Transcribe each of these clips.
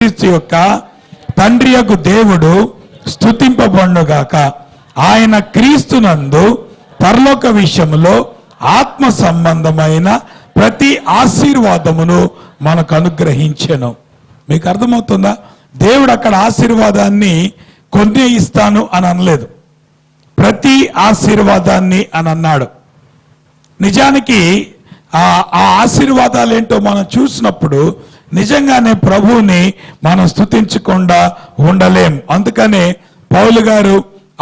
క్రీస్తు యొక్క తండ్రి యొక్క దేవుడు స్తుతింపబడుగాక. ఆయన క్రీస్తునందు పరలోక విషయములో ఆత్మ సంబంధమైన ప్రతి ఆశీర్వాదమును మనకు అనుగ్రహించెను. మీకు అర్థమవుతుందా? దేవుడు అక్కడ ఆశీర్వాదాన్ని కొన్ని ఇస్తాను అని అనలేదు, ప్రతి ఆశీర్వాదాన్ని అని అన్నాడు. నిజానికి ఆ ఆశీర్వాదాలు ఏంటో మనం చూసినప్పుడు నిజంగానే ప్రభువుని మనం స్తుతించకుండా ఉండలేం. అందుకనే పౌలు గారు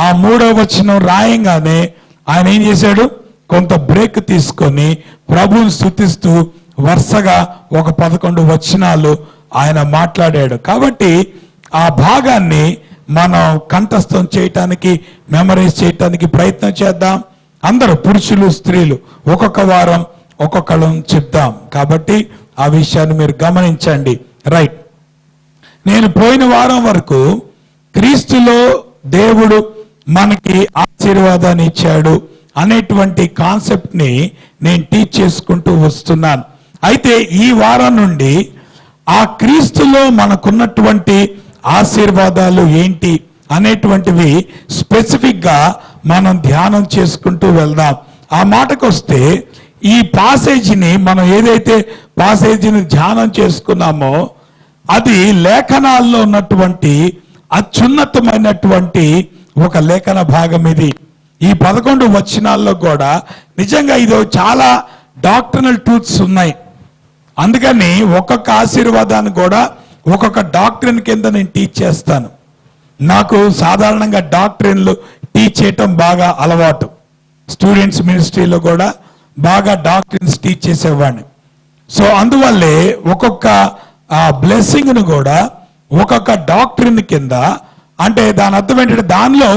ఆ 3వ వచనం రాయంగానే ఆయన ఏం చేశాడు, కొంత బ్రేక్ తీసుకొని ప్రభువుని స్తుతిస్తూ వరుసగా ఒక 11 వచనాలు ఆయన మాట్లాడాడు. కాబట్టి ఆ భాగాన్ని మనం కంఠస్థం చేయటానికి, మెమరైజ్ చేయటానికి ప్రయత్నం చేద్దాం. అందరూ పురుషులు స్త్రీలు ఒక్కొక్క వారం ఒక్కొక్కళ్ళం చెప్దాం. కాబట్టి ఆ విషయాన్ని మీరు గమనించండి. రైట్, నేను పోయిన వారం వరకు క్రీస్తులో దేవుడు మనకి ఆశీర్వాదాన్ని ఇచ్చాడు అనేటువంటి కాన్సెప్ట్ ని నేను టీచ్ చేసుకుంటూ వస్తున్నాను. అయితే ఈ వారం నుండి ఆ క్రీస్తులో మనకున్నటువంటి ఆశీర్వాదాలు ఏంటి అనేటువంటివి స్పెసిఫిక్ గా మనం ధ్యానం చేసుకుంటూ వెళ్దాం. ఆ మాటకు వస్తే ఈ పాసేజీని మనం ఏదైతే పాసేజీని ధ్యానం చేసుకున్నామో అది లేఖనాల్లో ఉన్నటువంటి అత్యున్నతమైనటువంటి ఒక లేఖన భాగం. ఇది ఈ 11 వచనాల్లో కూడా నిజంగా ఇది చాలా డాక్టర్నల్ ట్రూత్స్ ఉన్నాయి. అందుకని ఒక్కొక్క ఆశీర్వాదాన్ని కూడా ఒక్కొక్క డాక్ట్రిన్ కింద నేను టీచ్ చేస్తాను. నాకు సాధారణంగా డాక్ట్రిన్లు టీచ్ చేయటం బాగా అలవాటు. స్టూడెంట్స్ మినిస్ట్రీలో కూడా బాగా డాక్ట్రిన్స్ టీచ్ చేసేవాడిని. సో అందువల్లే ఒక్కొక్క బ్లెస్సింగ్ను కూడా ఒక్కొక్క డాక్ట్రిన్ కింద, అంటే దాని అర్థం ఏంటంటే దానిలో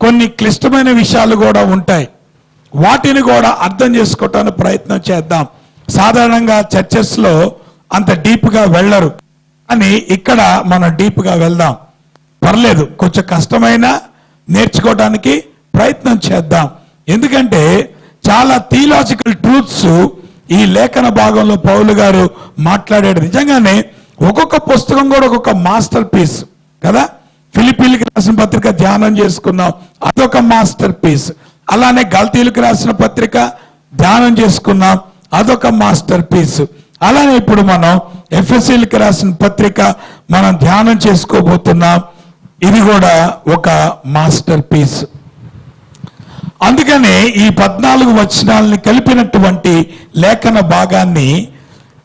కొన్ని క్లిష్టమైన విషయాలు కూడా ఉంటాయి. వాటిని కూడా అర్థం చేసుకోవటానికి ప్రయత్నం చేద్దాం. సాధారణంగా చర్చెస్లో అంత డీప్గా వెళ్ళరు, అని ఇక్కడ మనం డీప్గా వెళ్దాం. పర్లేదు, కొంచెం కష్టమైనా నేర్చుకోవడానికి ప్రయత్నం చేద్దాం. ఎందుకంటే చాలా థియలాజికల్ ట్రూత్స్ ఈ లేఖన భాగంలో పౌలు గారు మాట్లాడాడు. నిజంగానే ఒక్కొక్క పుస్తకం కూడా ఒక్కొక్క మాస్టర్ పీస్ కదా. ఫిలిప్పీలకు రాసిన పత్రిక ధ్యానం చేసుకున్నాం, అదొక మాస్టర్ పీస్. అలానే గల్తీలకు రాసిన పత్రిక ధ్యానం చేసుకున్నాం, అదొక మాస్టర్ పీస్. అలానే ఇప్పుడు మనం ఎఫెసీలకు రాసిన పత్రిక మనం ధ్యానం చేసుకోబోతున్నాం, ఇది కూడా ఒక మాస్టర్ పీస్. అందుకనే ఈ 14 వచనాలని కలిపినటువంటి లేఖన భాగాన్ని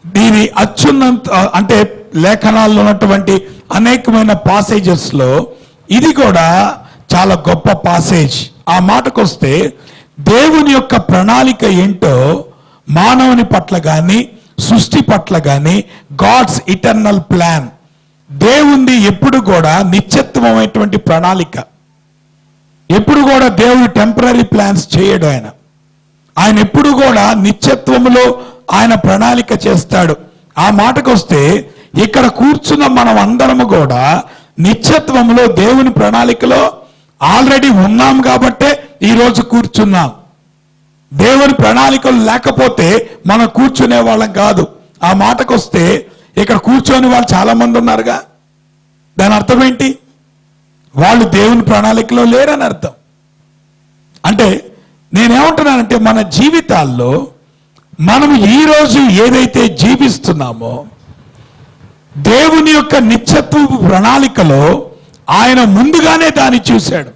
దీని అత్యున్నత, అంటే లేఖనాల్లో ఉన్నటువంటి అనేకమైన పాసేజెస్ లో ఇది కూడా చాలా గొప్ప పాసేజ్. ఆ మాటకు వస్తే దేవుని యొక్క ప్రణాళిక ఏంటో మానవుని పట్ల కానీ సృష్టి పట్ల కానీ గాడ్స్ ఇటర్నల్ ప్లాన్, దేవుంది ఎప్పుడు కూడా నిత్యత్వమైనటువంటి ప్రణాళిక. ఎప్పుడు కూడా దేవుడు టెంపరీ ప్లాన్స్ చేయడు. ఆయన ఎప్పుడు కూడా నిత్యత్వములో ఆయన ప్రణాళిక చేస్తాడు. ఆ మాటకు వస్తే ఇక్కడ కూర్చున్న మనం అందరము కూడా నిత్యత్వంలో దేవుని ప్రణాళికలో ఆల్రెడీ ఉన్నాం కాబట్టే ఈరోజు కూర్చున్నాం. దేవుని ప్రణాళికలు లేకపోతే మనం కూర్చునే వాళ్ళం కాదు. ఆ మాటకు వస్తే ఇక్కడ కూర్చొని వాళ్ళు చాలా మంది ఉన్నారుగా, దాని అర్థం ఏంటి? వాళ్ళు దేవుని ప్రణాళికలో లేరని అర్థం. అంటే నేనేమంటున్నానంటే మన జీవితాల్లో మనం ఈరోజు ఏదైతే జీవిస్తున్నామో దేవుని యొక్క నిత్యత్వ ప్రణాళికలో ఆయన ముందుగానే దాన్ని చూశాడు.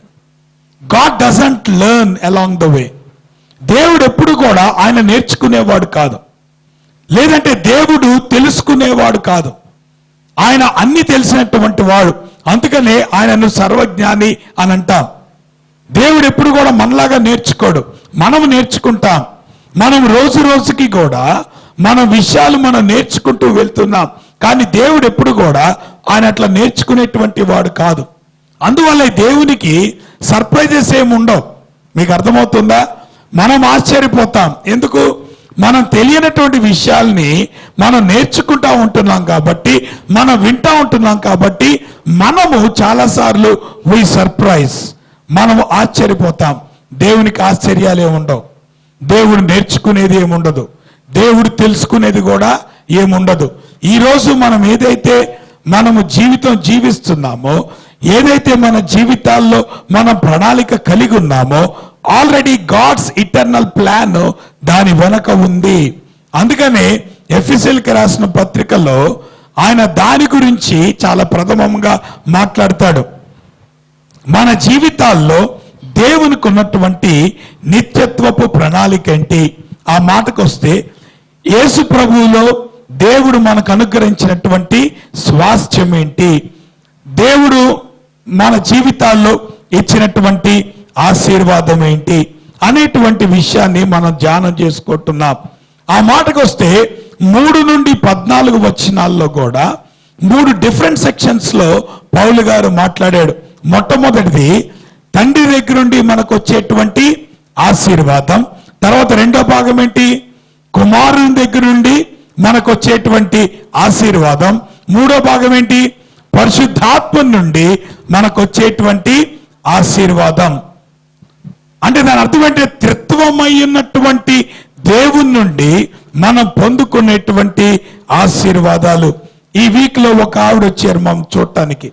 God doesn't learn along the way. దేవుడు ఎప్పుడు కూడా ఆయన నేర్చుకునేవాడు కాదు, లేదంటే దేవుడు తెలుసుకునేవాడు కాదు. ఆయన అన్ని తెలిసినటువంటి వాడు. అందుకనే ఆయనను సర్వజ్ఞాని అని అంటాం. దేవుడు ఎప్పుడు కూడా మనలాగా నేర్చుకోడు, మనం నేర్చుకుంటాం. మనం రోజు రోజుకి కూడా మన విషయాలు మనం నేర్చుకుంటూ వెళ్తున్నాం. కానీ దేవుడు ఎప్పుడు కూడా ఆయన అట్లా నేర్చుకునేటువంటి వాడు కాదు. అందువల్ల దేవునికి సర్ప్రైజెస్ ఏమి ఉండవు. మీకు అర్థమవుతుందా? మనం ఆశ్చర్యపోతాం. ఎందుకు? మనం తెలియనటువంటి విషయాల్ని మనం నేర్చుకుంటా ఉంటున్నాం కాబట్టి, మనం వింటా ఉంటున్నాం కాబట్టి మనము చాలాసార్లు వి సర్ప్రైజ్, మనము ఆశ్చర్యపోతాం. దేవునికి ఆశ్చర్యాలు ఏముండవు, దేవుడు నేర్చుకునేది ఏముండదు, దేవుడు తెలుసుకునేది కూడా ఏముండదు. ఈరోజు మనం ఏదైతే మనము జీవితం జీవిస్తున్నామో, ఏదైతే మన జీవితాల్లో మనం ప్రణాళిక కలిగి ఉన్నామో, ఆల్రెడీ గాడ్స్ ఇటర్నల్ ప్లాన్ దాని వెనక ఉంది. అందుకనే ఎఫెసీయులకు రాసిన పత్రికలో ఆయన దాని గురించి చాలా ప్రథమంగా మాట్లాడతాడు. మన జీవితాల్లో దేవునికి ఉన్నటువంటి నిత్యత్వపు ప్రణాళిక ఏంటి? ఆ మాటకు వస్తే, యేసు ప్రభువులో దేవుడు మనకు అనుగ్రహించినటువంటి స్వాస్థ్యం ఏంటి, దేవుడు మన జీవితాల్లో ఇచ్చినటువంటి ఆశీర్వాదం ఏంటి అనేటువంటి విషయాన్ని మనం ధ్యానం చేసుకుంటున్నాం. ఆ మాటకు వస్తే 3 నుండి 14 వచనాల్లో కూడా 3 డిఫరెంట్ సెక్షన్స్ లో పౌలు గారు మాట్లాడాడు. మొట్టమొదటిది తండ్రి దగ్గర నుండి మనకు వచ్చేటువంటి ఆశీర్వాదం. తర్వాత రెండో భాగం ఏంటి? కుమారుని దగ్గర నుండి మనకు వచ్చేటువంటి ఆశీర్వాదం. మూడో భాగం ఏంటి? పరిశుద్ధాత్మ నుండి మనకు వచ్చేటువంటి ఆశీర్వాదం. అంటే దాని అర్థం ఏంటి? త్రిత్వమై ఉన్నటువంటి దేవుని నుండి మనం పొందుకునేటువంటి ఆశీర్వాదాలు. ఈ వీక్ లో ఒక ఆవిడ వచ్చారు మనం చూడటానికి.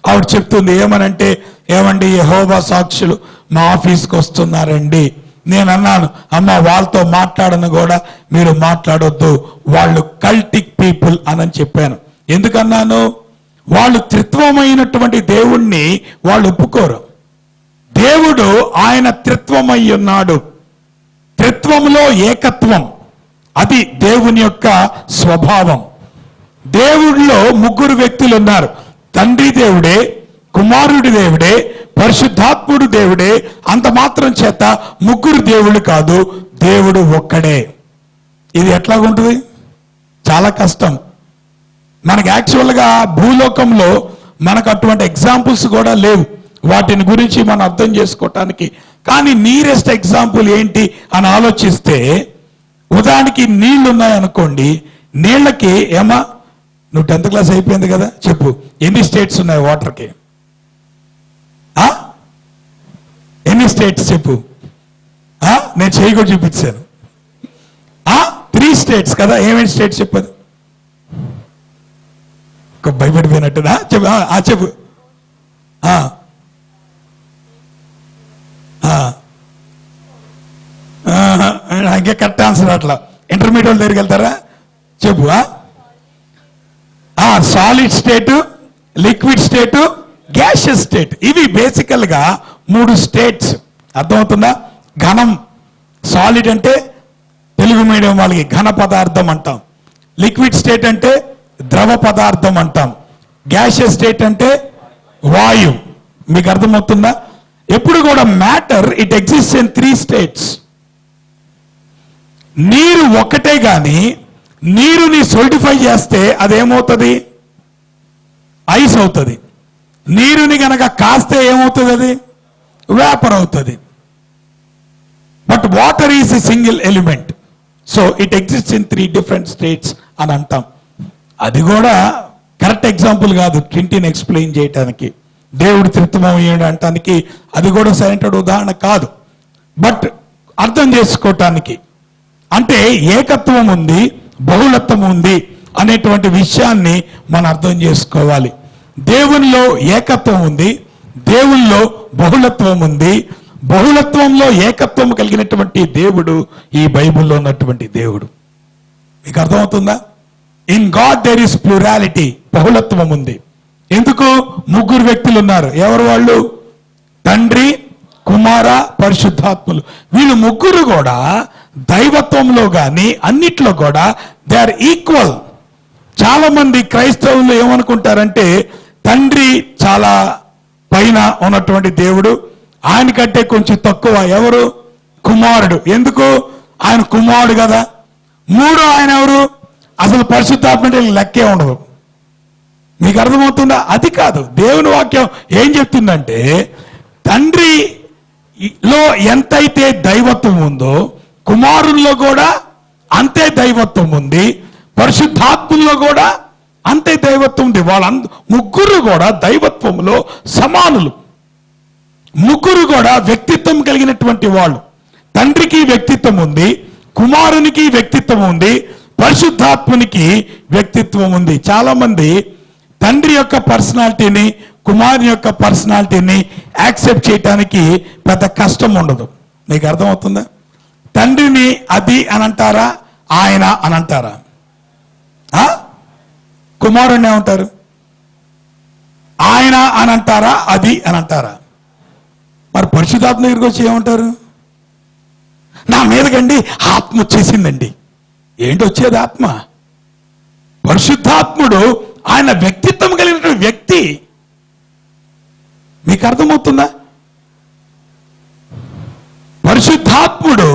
ఆవిడ చెప్తుంది ఏమనంటే, ఏమండి యెహోవా సాక్షులు మా ఆఫీస్కి వస్తున్నారండి. నేను అన్నాను, అమ్మ వాళ్ళతో మాట్లాడను కూడా మీరు మాట్లాడొద్దు, వాళ్ళు కల్టిక్ పీపుల్ అని చెప్పాను. ఎందుకన్నాను? వాళ్ళు త్రిత్వమైనటువంటి దేవుణ్ణి వాళ్ళు ఒప్పుకోరు. దేవుడు ఆయన త్రిత్వమై ఉన్నాడు. త్రిత్వంలో ఏకత్వం, అది దేవుని యొక్క స్వభావం. దేవుడిలో 3 వ్యక్తులు ఉన్నారు. తండ్రి దేవుడే, కుమారుడి దేవుడే, పరిశుద్ధాత్ముడు దేవుడే. అంత మాత్రం చేత 3 దేవుళ్ళు కాదు, దేవుడు ఒక్కడే. ఇది ఎట్లాగుంటుంది? చాలా కష్టం. మనకి యాక్చువల్గా భూలోకంలో మనకు అటువంటి ఎగ్జాంపుల్స్ కూడా లేవు, వాటిని గురించి మనం అర్థం చేసుకోవటానికి. కానీ నియరెస్ట్ ఎగ్జాంపుల్ ఏంటి అని ఆలోచిస్తే, ఉదాహరణకి నీళ్లు ఉన్నాయనుకోండి. నీళ్ళకి ఏమా, నువ్వు 10th క్లాస్ అయిపోయింది కదా, చెప్పు ఎన్ని స్టేట్స్ ఉన్నాయి వాటర్కి? ఎన్ని స్టేట్స్ చెప్పు? నేను చేయి కూడా చూపించాను. 3 స్టేట్స్ కదా. ఏమేమి స్టేట్స్ చెప్పదు? భయపడిపోయినట్టునా? చెప్పు. చెప్పు. ఇంకా కరెక్ట్ ఆన్సర్ అట్లా. ఇంటర్మీడియట్ దగ్గరికి వెళ్తారా? చెప్పు. సాలిడ్ స్టేటు, లిక్విడ్ స్టేటు, గ్యాషియస్ స్టేట్. ఇవి బేసికల్ గా 3 స్టేట్స్. అర్థమవుతుందా? ఘనం, సాలిడ్ అంటే తెలుగు మీడియం వాళ్ళకి ఘన పదార్థం అంటాం. లిక్విడ్ స్టేట్ అంటే ద్రవ పదార్థం అంటాం. గ్యాషియస్ స్టేట్ అంటే వాయు. మీకు అర్థమవుతుందా? ఎప్పుడు కూడా matter it exist in 3 states. నీరు ఒక్కటే గాని నీరుని సోలిడిఫై చేస్తే అదేమవుతుంది? ఐస్ అవుతుంది. నీరుని గనక కాస్తే ఏమవుతుంది? అది వేపర్ అవుతుంది. But water is a single element. So it exist in 3 different states అని అంటాం. అది కూడా కరెక్ట్ ఎగ్జాంపుల్ కాదు ట్వంటీని ఎక్స్ప్లెయిన్ చేయడానికి, దేవుడు త్రిత్వమయ్యాడు అంటానికి అది కూడా సరైన ఉదాహరణ కాదు. బట్ అర్థం చేసుకోవటానికి, అంటే ఏకత్వం ఉంది, బహుళత్వం ఉంది అనేటువంటి విషయాన్ని మనం అర్థం చేసుకోవాలి. దేవునిలో ఏకత్వం ఉంది, దేవునిలో బహుళత్వం ఉంది. బహుళత్వంలో ఏకత్వం కలిగినటువంటి దేవుడు ఈ బైబిల్లో ఉన్నటువంటి దేవుడు. మీకు అర్థమవుతుందా? In God there is plurality. బహుళత్వం ఉంది. ఎందుకు? 3 వ్యక్తులు ఉన్నారు. ఎవరు వాళ్ళు? తండ్రి, కుమార, పరిశుద్ధాత్ములు. వీళ్ళు 3 కూడా దైవత్వంలో కానీ అన్నిట్లో కూడా దే ఆర్ ఈక్వల్. చాలా మంది క్రైస్తవులు ఏమనుకుంటారంటే, తండ్రి చాలా పైన ఉన్నటువంటి దేవుడు, ఆయనకంటే కొంచెం తక్కువ ఎవరు? కుమారుడు. ఎందుకు? ఆయన కుమారుడు కదా. 3 ఆయన ఎవరు? అసలు పరిశుద్ధాత్మ అంటే లెక్కే ఉండదు. మీకు అర్థమవుతుందా? అది కాదు. దేవుని వాక్యం ఏం చెప్తుందంటే, తండ్రిలో ఎంతైతే దైవత్వం ఉందో కుమారుల్లో కూడా అంతే దైవత్వం ఉంది, పరిశుద్ధాత్మలో కూడా అంతే దైవత్వం ఉంది. వాళ్ళ 3 కూడా దైవత్వంలో సమానులు. 3 కూడా వ్యక్తిత్వం కలిగినటువంటి వాళ్ళు. తండ్రికి వ్యక్తిత్వం ఉంది, కుమారునికి వ్యక్తిత్వం ఉంది, పరిశుద్ధాత్మునికి వ్యక్తిత్వం ఉంది. చాలా మంది తండ్రి యొక్క పర్సనాలిటీని, కుమారుని యొక్క పర్సనాలిటీని యాక్సెప్ట్ చేయడానికి పెద్ద కష్టం ఉండదు. మీకు అర్థమవుతుందా? తండ్రిని అది అని అంటారా, ఆయన అని అంటారా? కుమారుడిని ఏమంటారు? ఆయన అని అంటారా, అది అని అంటారా? మరి పరిశుద్ధాత్మ దగ్గరికి వచ్చి ఏమంటారు? నా మీదకండి ఆత్మ వచ్చేసిందండి. ఏంటి వచ్చేది ఆత్మ? పరిశుద్ధాత్ముడు ఆయన వ్యక్తిత్వం కలిగిన వ్యక్తి. మీకు అర్థమవుతుందా? పరిశుద్ధాత్ముడు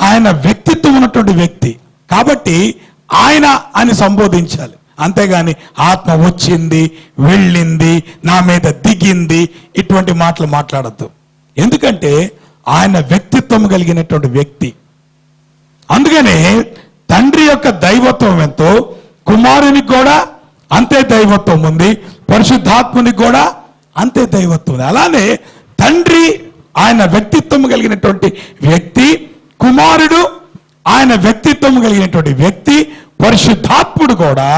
ఆయన వ్యక్తిత్వం ఉన్నటువంటి వ్యక్తి కాబట్టి ఆయన అని సంబోధించాలి. అంతేగాని ఆత్మ వచ్చింది, వెళ్ళింది, నా మీద దిగింది, ఇటువంటి మాటలు మాట్లాడద్దు. ఎందుకంటే ఆయన వ్యక్తిత్వం కలిగినటువంటి వ్యక్తి. అందుకనే తండ్రి యొక్క దైవత్వం ఎంతో కుమారునికి కూడా అంతే దైవత్వం ఉంది, పరిశుద్ధాత్మునికి కూడా అంతే దైవత్వం ఉంది. అలానే తండ్రి ఆయన వ్యక్తిత్వం కలిగినటువంటి వ్యక్తి, కుమారుడు ఆయన వ్యక్తిత్వం కలిగినటువంటి వ్యక్తి, పరిశుద్ధాత్ముడు కూడా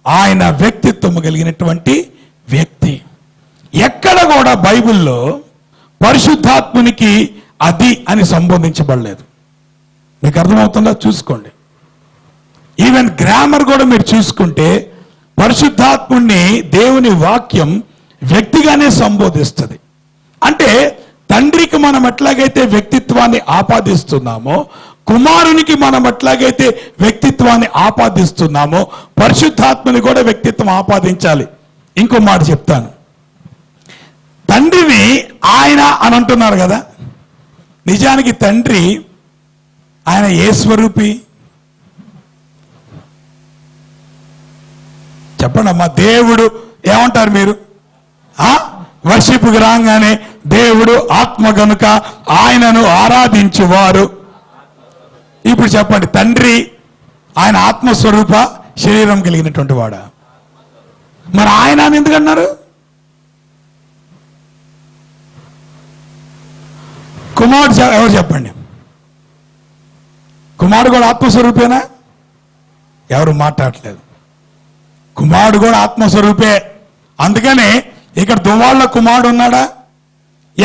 ఆయన వ్యక్తిత్వం కలిగినటువంటి వ్యక్తి. ఎక్కడ కూడా బైబిల్లో పరిశుద్ధాత్మునికి అది అని సంబోధించబడలేదు. మీకు అర్థమవుతుందా? చూసుకోండి. ఈవెన్ గ్రామర్ కూడా మీరు చూసుకుంటే పరిశుద్ధాత్ముడిని దేవుని వాక్యం వ్యక్తిగానే సంబోధిస్తుంది. అంటే తండ్రికి మనం ఎట్లాగైతే వ్యక్తిత్వాన్ని ఆపాదిస్తున్నామో, కుమారునికి మనం ఎట్లాగైతే వ్యక్తిత్వాన్ని ఆపాదిస్తున్నామో, పరిశుద్ధాత్మని కూడా వ్యక్తిత్వం ఆపాదించాలి. ఇంకో మాట చెప్తాను. తండ్రిని ఆయన అని అంటున్నారు కదా, నిజానికి తండ్రి ఆయన ఏ స్వరూపి చెప్పండి అమ్మా. దేవుడు ఏమంటారు మీరు? వర్షిప్కి రాగానే దేవుడు ఆత్మ గనుక ఆయనను ఆరాధించువారు. ఇప్పుడు చెప్పండి, తండ్రి ఆయన ఆత్మస్వరూప శరీరం కలిగినటువంటి వాడా? మరి ఆయన అని ఎందుకన్నారు? కుమారుడు ఎవరు చెప్పండి? కుమారుడు కూడా ఆత్మస్వరూపేనా? ఎవరు మాట్లాడలేదు. కుమారుడు కూడా ఆత్మస్వరూపే. అందుకనే ఇక్కడ దువ్వాళ్ళ కుమారుడు ఉన్నాడా?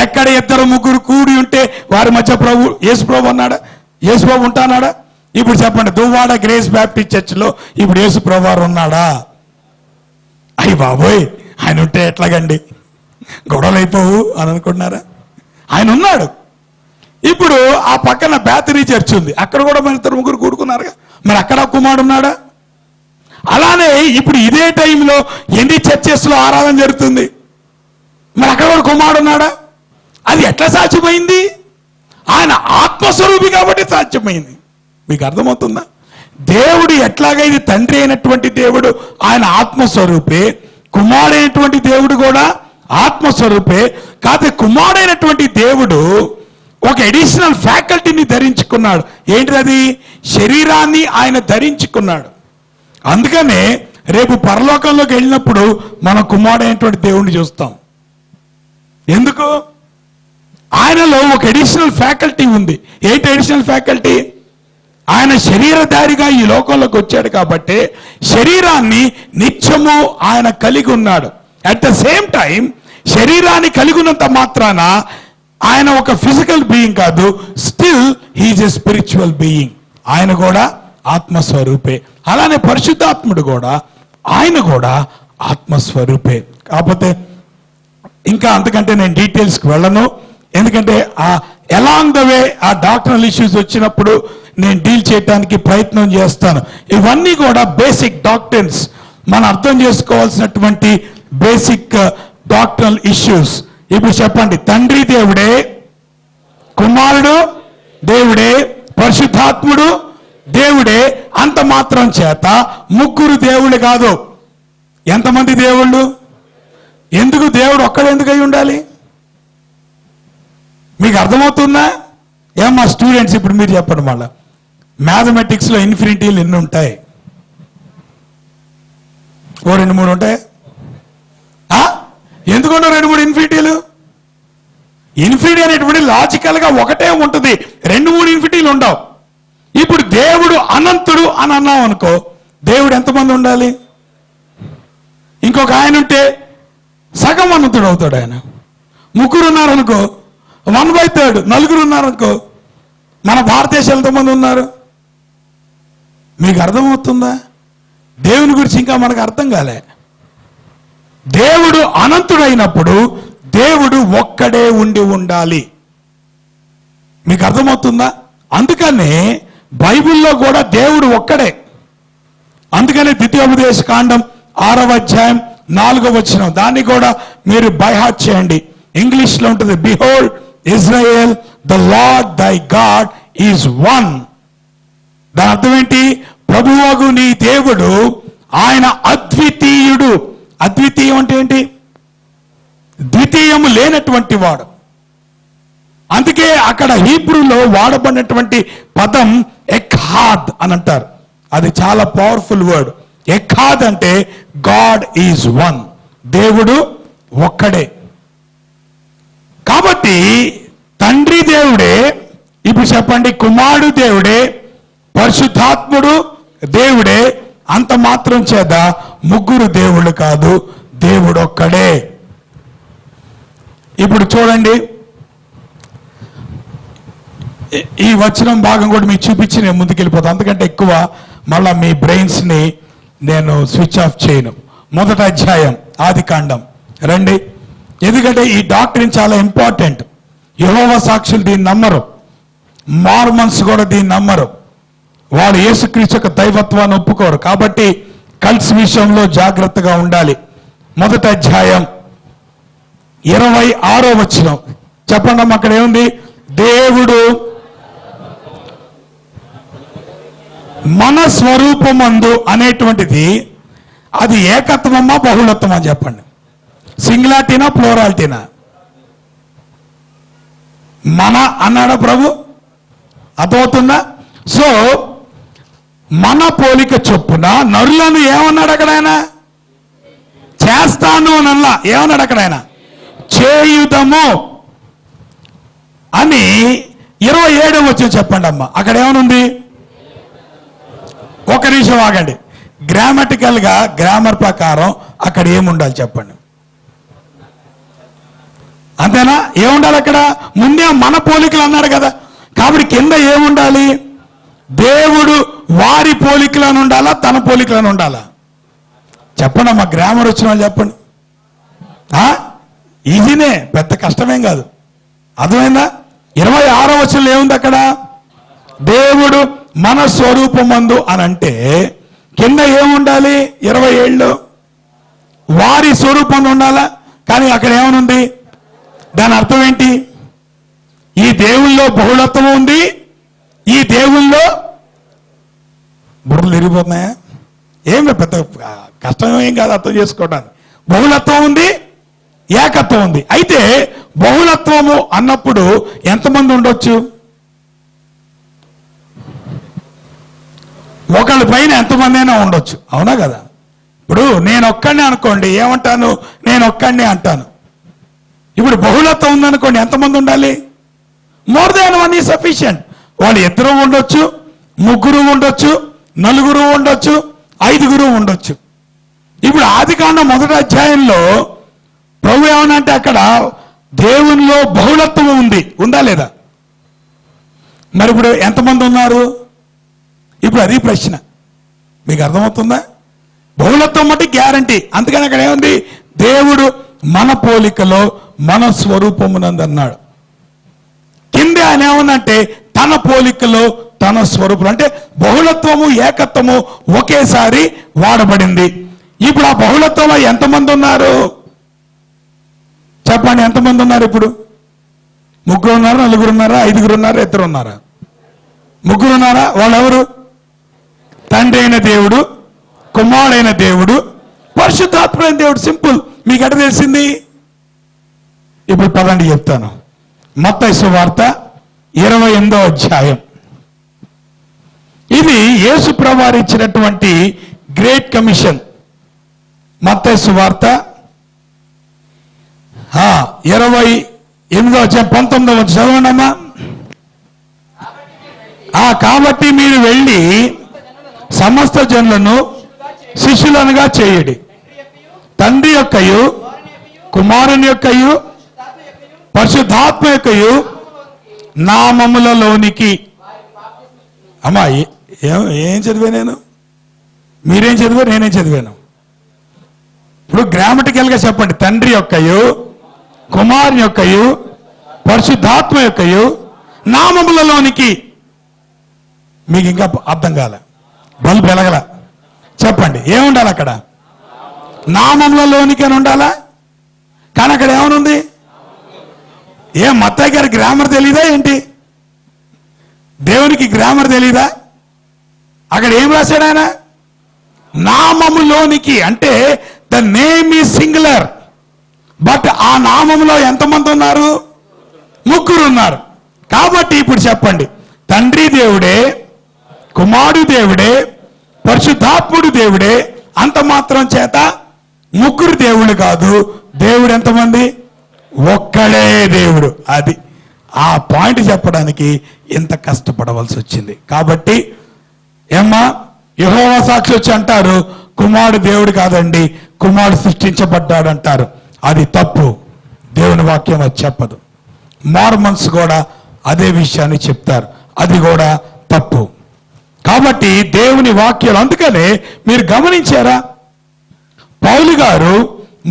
ఎక్కడ ఇద్దరు ముగ్గురు కూడి ఉంటే వారి మధ్య యేసు ప్రభు ఉన్నాడా? యేసు ప్రభు ఉంటానాడా? ఇప్పుడు చెప్పండి, దువ్వాడ గ్రేస్ బ్యాప్టిస్ట్ చర్చిలో ఇప్పుడు యేసు ప్రభు వారు ఉన్నాడా? అయ్యి బాబోయ్, ఆయన ఉంటే ఎట్లాగండి, గొడవలు అయిపోవు అని అనుకుంటున్నారా? ఆయన ఉన్నాడు. ఇప్పుడు ఆ పక్కన బేతరీ చర్చ్ ఉంది, అక్కడ కూడా మన ఇద్దరు ముగ్గురు కూడుకున్నారుగా, మరి అక్కడ కుమారుడు ఉన్నాడా? అలానే ఇప్పుడు ఇదే టైంలో ఎన్ని చర్చెస్లో ఆరాధన జరుగుతుంది, మరి అక్కడ కూడా కుమారుడు ఉన్నాడా? అది ఎట్లా సాధ్యమైంది? ఆయన ఆత్మస్వరూపి కాబట్టి సాధ్యమైంది. మీకు అర్థమవుతుందా? దేవుడు ఎట్లాగైతే తండ్రి అయినటువంటి దేవుడు ఆయన ఆత్మస్వరూపే, కుమారుడైనటువంటి దేవుడు కూడా ఆత్మస్వరూపే. కాకపోతే కుమారుడైనటువంటి దేవుడు ఒక అడిషనల్ ఫ్యాకల్టీని ధరించుకున్నాడు. ఏంటిది? శరీరాన్ని ఆయన ధరించుకున్నాడు. అందుకనే రేపు పరలోకంలోకి వెళ్ళినప్పుడు మనం కుమారుడైనటువంటి దేవుడిని చూస్తాం. ఎందుకు? ఆయనలో ఒక అడిషనల్ ఫ్యాకల్టీ ఉంది. ఏంటి అడిషనల్ ఫ్యాకల్టీ? ఆయన శరీరధారిగా ఈ లోకంలోకి వచ్చాడు కాబట్టి శరీరాన్ని నిత్యము ఆయన కలిగి ఉన్నాడు. అట్ ద సేమ్ టైం శరీరాన్ని కలిగి ఉన్నంత మాత్రాన ఆయన ఒక ఫిజికల్ బీయింగ్ కాదు, still he's a spiritual being. ఆయన కూడా ఆత్మస్వరూపే. అలానే పరిశుద్ధాత్ముడు కూడా ఆయన కూడా ఆత్మస్వరూపే. కాకపోతే ఇంకా అంతకంటే నేను డీటెయిల్స్కి వెళ్ళను, ఎందుకంటే అలాంగ్ ద వే ఆ డాక్టరల్ ఇష్యూస్ వచ్చినప్పుడు నేను డీల్ చేయడానికి ప్రయత్నం చేస్తాను. ఇవన్నీ కూడా బేసిక్ డాక్టర్స్, మనం అర్థం చేసుకోవాల్సినటువంటి బేసిక్ డాక్టరల్ ఇష్యూస్. ఇప్పుడు చెప్పండి, తండ్రి దేవుడే, కుమారుడు దేవుడే, పరిశుద్ధాత్ముడు దేవుడే. అంత మాత్రం చేత ముగ్గురు దేవుళ్ళు కాదు. ఎంతమంది దేవుళ్ళు? ఎందుకు దేవుడు ఒక్కడు ఎందుకు అయి ఉండాలి? మీకు అర్థమవుతుందా? ఏమన్నా స్టూడెంట్స్ ఇప్పుడు మీరు చెప్పండి, మళ్ళా మ్యాథమెటిక్స్లో ఇన్ఫినిటీలు ఎన్ని ఉంటాయి? ఓ 2-3 ఉంటాయి. ఎందుకున్నా 2-3 ఇన్ఫినిటీలు? ఇన్ఫినిటీ అనేటువంటి లాజికల్గా ఒకటే ఉంటుంది, 2-3 ఇన్ఫినిటీలు ఉండవు. ఇప్పుడు దేవుడు అనంతుడు అని అన్నాం అనుకో, దేవుడు ఎంతమంది ఉండాలి? ఇంకొక ఆయన ఉంటే సగం అనంతుడు అవుతాడు ఆయన. ముగ్గురు ఉన్నారనుకో 1/3, నలుగురు ఉన్నారనుకో. మన భారతదేశం ఎంతమంది ఉన్నారు? మీకు అర్థమవుతుందా? దేవుని గురించి ఇంకా మనకు అర్థం కాలే. దేవుడు అనంతుడైనప్పుడు దేవుడు ఒక్కడే ఉండి ఉండాలి. మీకు అర్థమవుతుందా? అందుకనే బైబిల్లో కూడా దేవుడు ఒక్కడే. అందుకనే ద్వితీయోపదేశ కాండం 6వ అధ్యాయం 4వ వచనం, దాన్ని కూడా మీరు బై హార్ట్ చేయండి. ఇంగ్లీష్లో ఉంటుంది, బిహోల్డ్ ఇజ్రాయెల్, ద లార్డ్ దై గాడ్ ఈజ్ వన్. దాని అర్థం ఏంటి? ప్రభువగు నీ దేవుడు ఆయన అద్వితీయుడు. అద్వితీయం అంటే ఏంటి? ద్వితీయము లేనటువంటి వాడు. అందుకే అక్కడ హీబ్రూలో వాడబడినటువంటి పదం ఎఖాద్ అని అంటారు. అది చాలా పవర్ఫుల్ వర్డ్. ఎఖాద్ అంటే గాడ్ ఈజ్ వన్, దేవుడు ఒక్కడే. కాబట్టి తండ్రి దేవుడే, ఇప్పుడు చెప్పండి, కుమారుడు దేవుడే, పరిశుద్ధాత్ముడు దేవుడే. అంత మాత్రం చేత ముగ్గురు దేవుళ్ళు కాదు, దేవుడు ఒక్కడే. ఇప్పుడు చూడండి, ఈ వచనం భాగం కూడా మీకు చూపించి నేను ముందుకెళ్ళిపోతాను. అందుకంటే ఎక్కువ మళ్ళా మీ బ్రెయిన్స్ని నేను స్విచ్ ఆఫ్ చేయను. 1వ అధ్యాయం ఆదికాండం రండి. ఎందుకంటే ఈ డాక్టరీన్ చాలా ఇంపార్టెంట్. యెహోవా సాక్షులు దీన్ని నమ్మరు, మార్మన్స్ కూడా దీన్ని నమ్మరు. వారు యేసుక్రీస్తు యొక్క దైవత్వాన్ని ఒప్పుకోరు. కాబట్టి కల్ట్స్ విషయంలో జాగ్రత్తగా ఉండాలి. 1వ అధ్యాయం 26వ వచనం చెప్పండి అమ్మ. అక్కడ ఏముంది? దేవుడు మన స్వరూపమందు అనేటువంటిది అది ఏకత్వమా బహుళత్వమా చెప్పండి? సింగులారిటీనా ప్లోరాలిటీనా? మన అన్నాడా ప్రభు? అర్థమవుతుందా? సో మన పోలిక చొప్పున నరులను ఏమన్నాడు అక్కడ ఆయన? చేస్తాను అనల్లా. ఏమన్నాడు అక్కడ ఆయన? చేయుదము అని 27వ వచనం చెప్పండి అమ్మ. అక్కడ ఏమనుంది? ఒక నిమిషం ఆగండి. గ్రామటికల్గా గ్రామర్ ప్రకారం అక్కడ ఏముండాలి చెప్పండి? అంతేనా? ఏముండాలి అక్కడ? ముందే మన పోలికలు అన్నాడు కదా, కాబట్టి కింద ఏముండాలి? దేవుడు వారి పోలికలను ఉండాలా, తన పోలికలను ఉండాలా? చెప్పండి అమ్మా, గ్రామర్ వచ్చిన వాళ్ళు చెప్పండి. ఈజీనే, పెద్ద కష్టమేం కాదు. అర్థమైందా? 26వ వచనంలో ఏముంది అక్కడ? దేవుడు మన స్వరూపమందు అని అంటే కింద ఏముండాలి? 27లో వారి స్వరూపంలో ఉండాలా. కానీ అక్కడ ఏమనుంది? దాని అర్థం ఏంటి? ఈ దేవుల్లో బహుళత్వం ఉంది, ఈ దేవుల్లో బుర్రలు ఇరిగిపోతున్నాయా? ఏమి పెద్ద కష్టం ఏం కాదు అర్థం చేసుకోవడానికి. బహుళత్వం ఉంది, ఏకత్వం ఉంది. అయితే బహుళత్వము అన్నప్పుడు ఎంతమంది ఉండొచ్చు? ఒకళ్ళ పైన ఎంతమంది అయినా ఉండొచ్చు, అవునా కదా? ఇప్పుడు నేను ఒక్కడినే అనుకోండి, ఏమంటాను? నేను ఒక్కడినే అంటాను. ఇప్పుడు బహుళత్వం ఉందనుకోండి, ఎంతమంది ఉండాలి? More than one is sufficient. వాళ్ళు ఇద్దరు ఉండొచ్చు, ముగ్గురు ఉండొచ్చు, నలుగురు ఉండొచ్చు, 5గురు ఉండొచ్చు. ఇప్పుడు ఆదికాండం 1వ అధ్యాయంలో ప్రభు ఏమనంటే అక్కడ దేవునిలో బహుళత్వం ఉంది, ఉందా లేదా? మరి ఇప్పుడు ఎంతమంది ఉన్నారు? ఇప్పుడు అది ప్రశ్న. మీకు అర్థమవుతుందా? బహుళత్వం అంటే గ్యారంటీ. అందుకని అక్కడ ఏముంది? దేవుడు మన పోలికలో మన స్వరూపమునందు అన్నాడు. కింద ఆయన ఏమన్నంటే తన పోలికలో తన స్వరూపం. అంటే బహుళత్వము ఏకత్వము ఒకేసారి వాడబడింది. ఇప్పుడు ఆ బహుళత్వంలో ఎంతమంది ఉన్నారు చెప్పండి? ఎంతమంది ఉన్నారు? ఇప్పుడు ముగ్గురు ఉన్నారా, నలుగురు ఉన్నారా, 5గురు ఉన్నారా, 2 ఉన్నారా? ముగ్గురు ఉన్నారా? వాళ్ళెవరు? తండ్రి అయిన దేవుడు, కుమారుడైన దేవుడు, పరిశుద్ధాత్ముడైన దేవుడు. సింపుల్. మీకు ఎక్కడ తెలిసింది? ఇప్పుడు పదండి చెప్తాను. మత్తయి సువార్త 28వ అధ్యాయం. ఇది యేసు ప్రభువారు ఇచ్చినటువంటి గ్రేట్ కమిషన్. మత్తయి సువార్త 28వ అధ్యాయం 19వ చదవండి అమ్మా. కాబట్టి మీరు వెళ్ళి సమస్త జనులను శిష్యులనుగా చేయుడి, తండ్రి యొక్కయు కుమారుని యొక్కయు పరిశుద్ధాత్మ యొక్కయు నామములలోనికి. అమ్మా ఏం చదివా నేను? మీరేం చదివారు? నేనేం చదివాను? ఇప్పుడు గ్రామటికల్గా చెప్పండి. తండ్రి యొక్కయు కుమారుని యొక్కయు పరిశుద్ధాత్మ యొక్కయు నామములలోనికి. మీకు ఇంకా అర్థం కాలే, బల్బు వెలగల. చెప్పండి, ఏముండాలి అక్కడ? నామములలోనికి అని ఉండాలా? కానీ అక్కడ ఏమనుంది? మత్తయ్య గారి గ్రామర్ తెలీదా ఏంటి? దేవునికి గ్రామర్ తెలీదా? అక్కడ ఏం రాశాడు ఆయన? నామములోనికి. అంటే the name is singular, but ఆ నామములో ఎంతమంది ఉన్నారు? ముగ్గురు ఉన్నారు. కాబట్టి ఇప్పుడు చెప్పండి, తండ్రి దేవుడే, కుమారుడు దేవుడే, పరిశుద్ధాత్ముడు దేవుడే. అంత మాత్రం చేత ముగ్గురు దేవుడు కాదు. దేవుడు ఎంతమంది? ఒక్కడే దేవుడు. అది ఆ పాయింట్ చెప్పడానికి ఎంత కష్టపడవలసి వచ్చింది. కాబట్టి ఏమ్మా, యెహోవా సాక్షి వచ్చి అంటారు కుమారుడు దేవుడు కాదండి, కుమారుడు సృష్టించబడ్డాడు అంటారు. అది తప్పు. దేవుని వాక్యం అది చెప్పదు. మార్మన్స్ కూడా అదే విషయాన్ని చెప్తారు. అది కూడా తప్పు. కాబట్టి దేవుని వాక్యాలు, అందుకనే మీరు గమనించారా, పౌలు గారు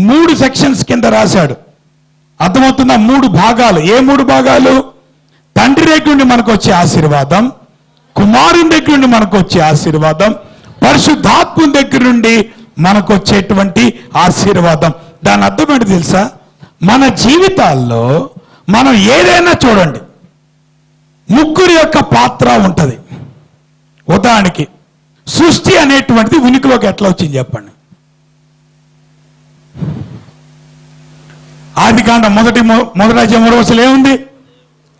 3 సెక్షన్స్ కింద రాశాడు. అర్థమవుతున్న 3 భాగాలు. ఏ 3 భాగాలు? తండ్రి దగ్గర నుండి మనకు వచ్చే ఆశీర్వాదం, కుమారుని దగ్గర నుండి మనకు వచ్చే ఆశీర్వాదం, పరిశుద్ధాత్మ దగ్గర నుండి మనకు వచ్చేటువంటి ఆశీర్వాదం. దాని అర్థం ఏంటి తెలుసా? మన జీవితాల్లో మనం ఏదైనా చూడండి, ముగ్గురు యొక్క పాత్ర ఉంటుంది. ఉదాహరణకి సృష్టి అనేటువంటిది ఉనికిలోకి ఎట్లా వచ్చింది చెప్పండి? ఆదికాండం మొదటి అధ్యాయం 3వ వచనంలో ఏముంది?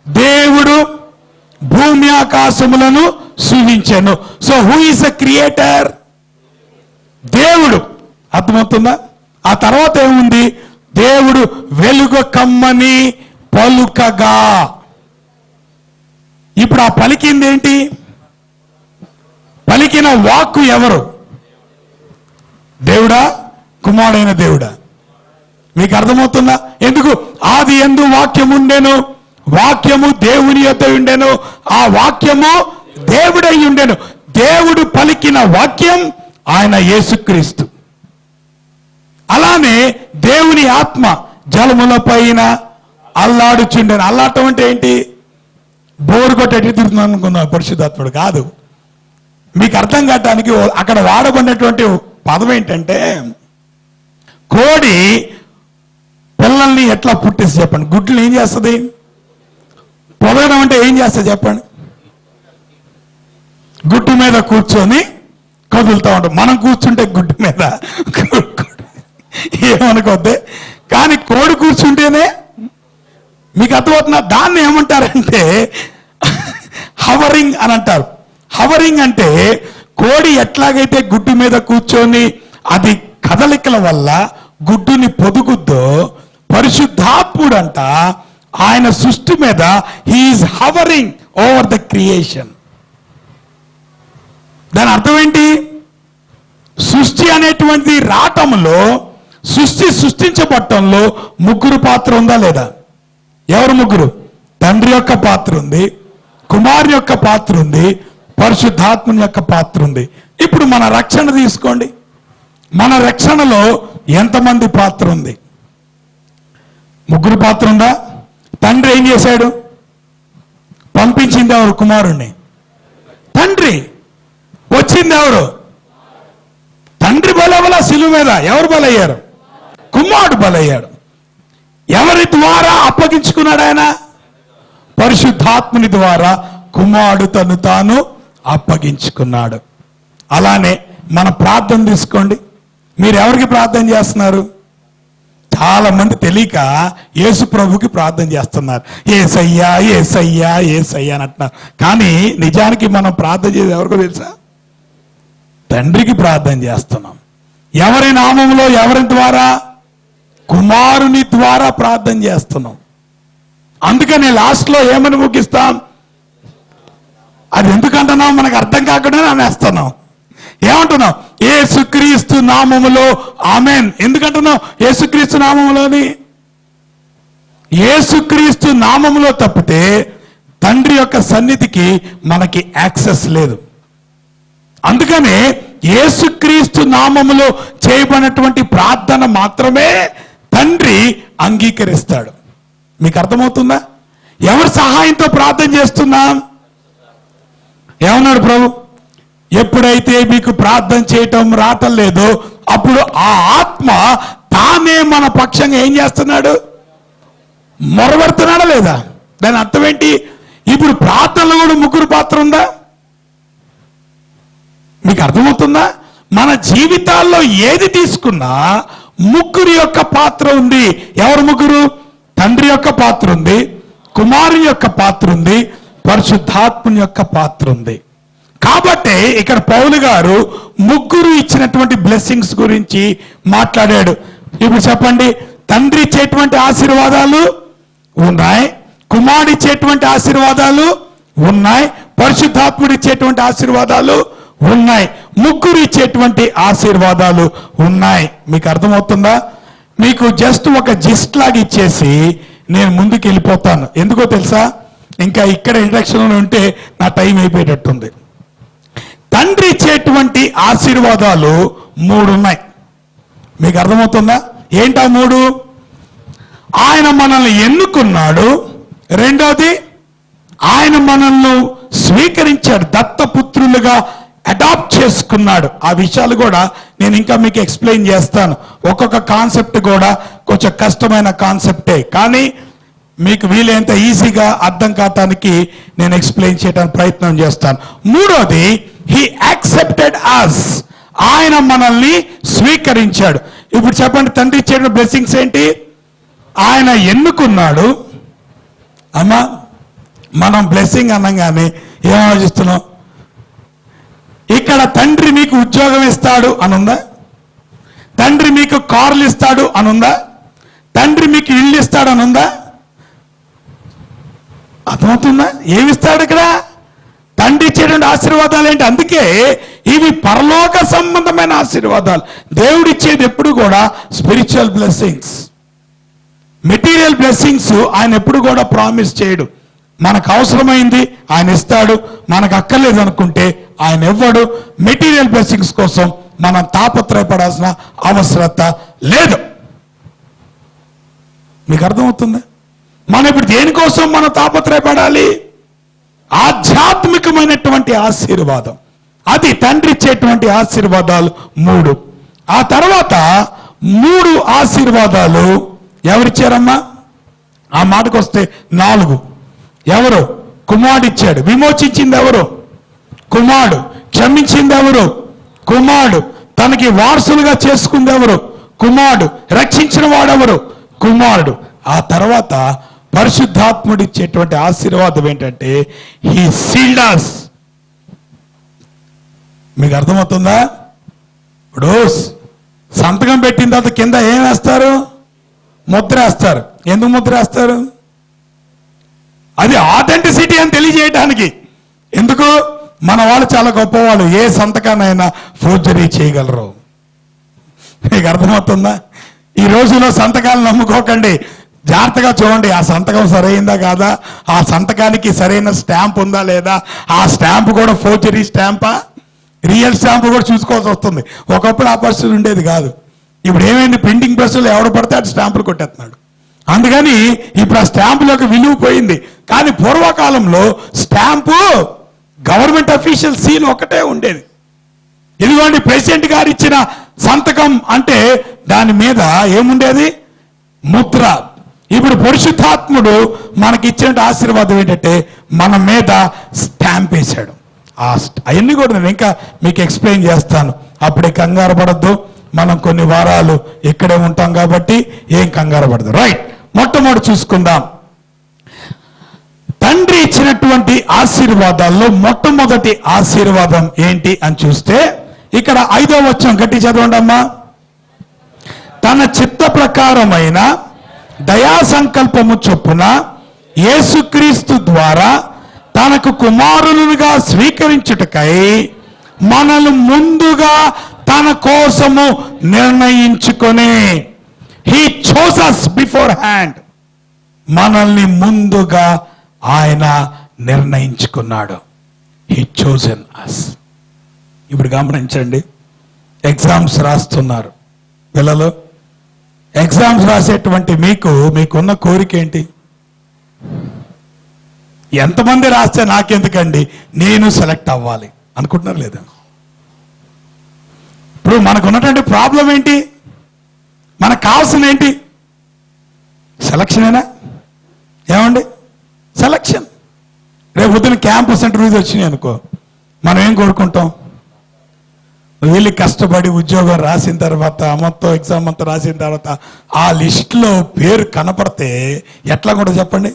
దేవుడు భూమి ఆకాశములను సృజించెను. So who is a creator? దేవుడు. అర్థమవుతుందా? ఆ తర్వాత ఏముంది? దేవుడు వెలుగు కమ్మని పలుకగా. ఇప్పుడు ఆ పలికింది ఏంటి? పలికిన వాక్కు ఎవరు? దేవుడా, కుమారుడైన దేవుడా? మీకు అర్థమవుతుందా? ఎందుకు? ఆది యందు వాక్యము ఉండెను, వాక్యము దేవుని యొద్ద ఉండెను, ఆ వాక్యము దేవుడై ఉండెను. దేవుడు పలికిన వాక్యం ఆయన యేసుక్రీస్తు. అలానే దేవుని ఆత్మ జలముల పైన అల్లాడుచుండెను. అల్లాటం అంటే ఏంటి? బోరు కొట్టి తిరుగుతుంది అనుకున్నా పరిశుద్ధాత్ముడు కాదు. మీకు అర్థం కావటానికి అక్కడ వాడబడినటువంటి పదం ఏంటంటే, కోడి పిల్లల్ని ఎట్లా పుట్టేసి చెప్పండి, గుడ్లు ఏం చేస్తుంది? పొదగడం అంటే ఏం చేస్తుంది చెప్పండి? గుడ్డు మీద కూర్చొని కదులుతూ ఉంటాం. మనం కూర్చుంటే గుడ్డు మీద ఏమనుకోద్దే, కానీ కోడి కూర్చుంటేనే. మీకు అర్థమవుతున్నా? దాన్ని ఏమంటారంటే హవరింగ్ అని అంటారు. హవరింగ్ అంటే కోడి ఎట్లాగైతే గుడ్డు మీద కూర్చొని అది కదలికల వల్ల గుడ్డుని పొదుగుద్దో, పరిశుద్ధాత్ముడంట ఆయన సృష్టి మీద he is hovering over the creation. దాని అర్థం ఏంటి? సృష్టి అనేటువంటి రాటంలో, సృష్టించబట్టంలో ముగ్గురు పాత్ర ఉందా లేదా? ఎవరు ముగ్గురు? తండ్రి యొక్క పాత్ర ఉంది, కుమారుని యొక్క పాత్ర ఉంది, పరిశుద్ధాత్మని యొక్క పాత్ర ఉంది. ఇప్పుడు మన రక్షణ తీసుకోండి. మన రక్షణలో ఎంతమంది పాత్ర ఉంది? ముగ్గురు పాత్ర ఉందా? తండ్రి ఏం చేశాడు? పంపించింది ఎవరు? కుమారుణ్ణి. తండ్రి. వచ్చింది ఎవరు? తండ్రి బలవల శిలువ మీద ఎవరు బలయ్యారు? కుమారుడు బలయ్యాడు. ఎవరి ద్వారా అప్పగించుకున్నాడు ఆయన? పరిశుద్ధాత్ముని ద్వారా కుమారుడు తను తాను అప్పగించుకున్నాడు. అలానే మన ప్రార్థన తీసుకోండి. మీరు ఎవరికి ప్రార్థన చేస్తున్నారు? చాలా మంది తెలియక యేసు ప్రభుకి ప్రార్థన చేస్తున్నారు. యేసయ్యా యేసయ్యా యేసయ్యా అని అంటున్నారు. కానీ నిజానికి మనం ప్రార్థన చేసేది ఎవరికో తెలుసా? తండ్రికి ప్రార్థన చేస్తున్నాం. ఎవరి నామంలో, ఎవరి ద్వారా? కుమారుని ద్వారా ప్రార్థన చేస్తున్నాం. అందుకని లాస్ట్లో ఏమని ముగిస్తాం? అది ఎందుకంటున్నాం మనకు అర్థం కాకుండా అనేస్తున్నాం. ఏమంటున్నాం? యేసుక్రీస్తు నామములో ఆమేన్. ఎందుకంటున్నాం యేసుక్రీస్తు నామములోని? యేసుక్రీస్తు నామములో తప్పితే తండ్రి యొక్క సన్నిధికి మనకి యాక్సెస్ లేదు. అందుకనే యేసుక్రీస్తు నామములో చేయబడినటువంటి ప్రార్థన మాత్రమే తండ్రి అంగీకరిస్తాడు. మీకు అర్థమవుతుందా? ఎవరి సహాయంతో ప్రార్థన చేస్తున్నాం? ఏమన్నాడు ప్రభు? ఎప్పుడైతే మీకు ప్రార్థన చేయటం రావటం లేదో అప్పుడు ఆ ఆత్మ తానే మన పక్షంగా ఏం చేస్తున్నాడు? మొరబెడుతున్నాడా లేదా? దాని అర్థం ఏంటి? ఇప్పుడు ప్రార్థనలో కూడా ముగ్గురు పాత్ర ఉందా? మీకు అర్థమవుతుందా? మన జీవితాల్లో ఏది తీసుకున్నా ముగ్గురి యొక్క పాత్ర ఉంది. ఎవరు ముగ్గురు? తండ్రి యొక్క పాత్ర ఉంది, కుమారుని యొక్క పాత్ర ఉంది, పరిశుద్ధాత్ముని యొక్క పాత్ర ఉంది. కాబట్టి ఇక్కడ పౌలు గారు ముగ్గురు ఇచ్చినటువంటి బ్లెస్సింగ్స్ గురించి మాట్లాడాడు. ఇప్పుడు చెప్పండి, తండ్రి ఇచ్చేటువంటి ఆశీర్వాదాలు ఉన్నాయి, కుమారుడు ఇచ్చేటువంటి ఆశీర్వాదాలు ఉన్నాయి, పరిశుద్ధాత్ముడు ఇచ్చేటువంటి ఆశీర్వాదాలు ఉన్నాయి, ముగ్గురు ఇచ్చేటువంటి ఆశీర్వాదాలు ఉన్నాయి. మీకు అర్థమవుతుందా? మీకు జస్ట్ ఒక జిస్ట్ లాగా ఇచ్చేసి నేను ముందుకు వెళ్ళిపోతాను. ఎందుకో తెలుసా? ఇంకా ఇక్కడ ఇంట్రడక్షన్లో ఉంటే నా టైం అయిపోయేటట్టుంది. తండ్రి ఇచ్చేటువంటి ఆశీర్వాదాలు 3 ఉన్నాయి. మీకు అర్థమవుతుందా? ఏంటా 3? ఆయన మనల్ని ఎన్నుకున్నాడు, రెండోది ఆయన మనల్ని స్వీకరించాడు, దత్తపుత్రులుగా అడాప్ట్ చేసుకున్నాడు. ఆ విషయాలు కూడా నేను ఇంకా మీకు ఎక్స్ప్లెయిన్ చేస్తాను. ఒక్కొక్క కాన్సెప్ట్ కూడా కొంచెం కష్టమైన కాన్సెప్టే, కానీ మీకు వీలైనంత ఈజీగా అర్థం కావటానికి నేను ఎక్స్ప్లెయిన్ చేయడానికి ప్రయత్నం చేస్తాను. మూడోది, హీ యాక్సెప్టెడ్ us, ఆయన మనల్ని స్వీకరించాడు. ఇప్పుడు చెప్పండి, తండ్రి ఇచ్చిన బ్లెస్సింగ్స్ ఏంటి? ఆయన ఎన్నుకున్నాడు. అమ్మా, మనం బ్లెస్సింగ్ అనగానే ఏం ఆలోచిస్తున్నాం? ఇక్కడ తండ్రి మీకు ఉద్యోగం ఇస్తాడు అనుందా? తండ్రి మీకు కార్లు ఇస్తాడు అనుందా? తండ్రి మీకు ఇల్లు ఇస్తాడు అనుందా? అర్థమవుతుందా? ఏమిస్తాడు ఇక్కడ? తండ్రి ఇచ్చేటువంటి ఆశీర్వాదాలు ఏంటి? అందుకే ఇవి పరలోక సంబంధమైన ఆశీర్వాదాలు. దేవుడిచ్చేది ఎప్పుడు కూడా స్పిరిచువల్ బ్లెస్సింగ్స్. మెటీరియల్ బ్లెస్సింగ్స్ ఆయన ఎప్పుడు కూడా ప్రామిస్ చేయడు. మనకు అవసరమైంది ఆయన ఇస్తాడు, మనకు అక్కర్లేదు అనుకుంటే ఆయన ఇవ్వడు. మెటీరియల్ బ్లెస్సింగ్స్ కోసం మనం తాపత్రయపడాల్సిన అవసరత లేదు. మీకు అర్థమవుతుందా? మనం ఇప్పుడు దేనికోసం మనం తాపత్రయపడాలి? ఆధ్యాత్మికమైనటువంటి ఆశీర్వాదం. అది తండ్రి ఇచ్చేటువంటి ఆశీర్వాదాలు 3. ఆ తర్వాత 3 ఆశీర్వాదాలు ఎవరిచ్చారమ్మా? ఆ మాటకు వస్తే 4. ఎవరు? కుమారుడు ఇచ్చాడు. విమోచించింది ఎవరు? కుమారుడు. క్షమించింది ఎవరు? కుమారుడు. తనకి వారసులుగా చేసుకుంది ఎవరు? కుమారుడు. రక్షించిన వాడెవరు? కుమారుడు. ఆ తర్వాత పరిశుద్ధాత్ముడు ఇచ్చేటువంటి ఆశీర్వాదం ఏంటంటే హీ సీల్డ్ us. మీకు అర్థమవుతుందా? ఇప్పుడు సంతకం పెట్టిన తర్వాత కింద ఏం వేస్తారు? ముద్ర వేస్తారు. ఎందుకు ముద్ర వేస్తారు? అది ఆథెంటిసిటీ అని తెలియజేయడానికి. ఎందుకు? మన వాళ్ళు చాలా గొప్పవాళ్ళు, ఏ సంతకాన్నైనా ఫోర్జరీ చేయగలరు. మీకు అర్థమవుతుందా? ఈ రోజులో సంతకాలు నమ్ముకోకండి, జాగ్రత్తగా చూడండి. ఆ సంతకం సరైందా కాదా, ఆ సంతకానికి సరైన స్టాంప్ ఉందా లేదా, ఆ స్టాంప్ కూడా ఫోర్జరీ స్టాంపా, రియల్ స్టాంప్ కూడా చూసుకోవాల్సి వస్తుంది. ఒకప్పుడు ఆ పరిస్థితి ఉండేది కాదు. ఇప్పుడు ఏమైంది? ప్రింటింగ్ ప్రెస్లో ఎవడు పడితే అటు స్టాంపులు కొట్టేస్తున్నాడు. అందుకని ఇప్పుడు ఆ స్టాంపులకు విలువ పోయింది. కానీ పూర్వకాలంలో స్టాంపు గవర్నమెంట్ అఫీషియల్ సీల్ ఒకటే ఉండేది. ఇదిగోండి ప్రెసిడెంట్ గారు ఇచ్చిన సంతకం అంటే దాని మీద ఏముండేది? ముద్ర. ఇప్పుడు పరిశుద్ధాత్ముడు మనకి ఇచ్చిన ఆశీర్వాదం ఏంటంటే మన మీద స్టాంప్ వేశాడు. అవన్నీ కూడా నేను ఇంకా మీకు ఎక్స్ప్లెయిన్ చేస్తాను. అప్పుడే కంగారు పడద్దు. మనం కొన్ని వారాలు ఇక్కడే ఉంటాం కాబట్టి ఏం కంగారు పడదు. రైట్, మొట్టమొదటి చూసుకుందాం. తండ్రి ఇచ్చినటువంటి ఆశీర్వాదాల్లో మొట్టమొదటి ఆశీర్వాదం ఏంటి అని చూస్తే ఇక్కడ 5వ వచనం గట్టి చదవండి అమ్మా. తన చిత్త ప్రకారమైన దయా సంకల్పము చొప్పున యేసుక్రీస్తు ద్వారా తనకు కుమారులుగా స్వీకరించుటకై మనల్ని ముందుగా తన కోసము నిర్ణయించుకొని, he chose us before hand, మనల్ని ముందుగా ఆయన నిర్ణయించుకున్నాడు. He chosen us. ఇప్పుడు గమనించండి, ఎగ్జామ్స్ రాస్తున్నారు పిల్లలు. ఎగ్జామ్స్ రాసేటువంటి మీకున్న కోరిక ఏంటి? ఎంతమంది రాస్తే నాకెందుకండి, నేను సెలెక్ట్ అవ్వాలి అనుకుంటున్నారు లేదా? ఇప్పుడు మనకు ఉన్నటువంటి ప్రాబ్లం ఏంటి? మనకు కావాల్సిన ఏంటి? సెలక్షనేనా? ఏమండి, సెలక్షన్. రేపు పొద్దున క్యాంపస్ ఇంటర్వ్యూస్ వచ్చినాయి అనుకో, మనం ఏం కోరుకుంటాం? వెళ్ళి కష్టపడి ఉద్యోగం రాసిన తర్వాత, మొత్తం ఎగ్జామ్ అంతా రాసిన తర్వాత ఆ లిస్టులో పేరు కనపడితే ఎట్లా కూడా చెప్పండి?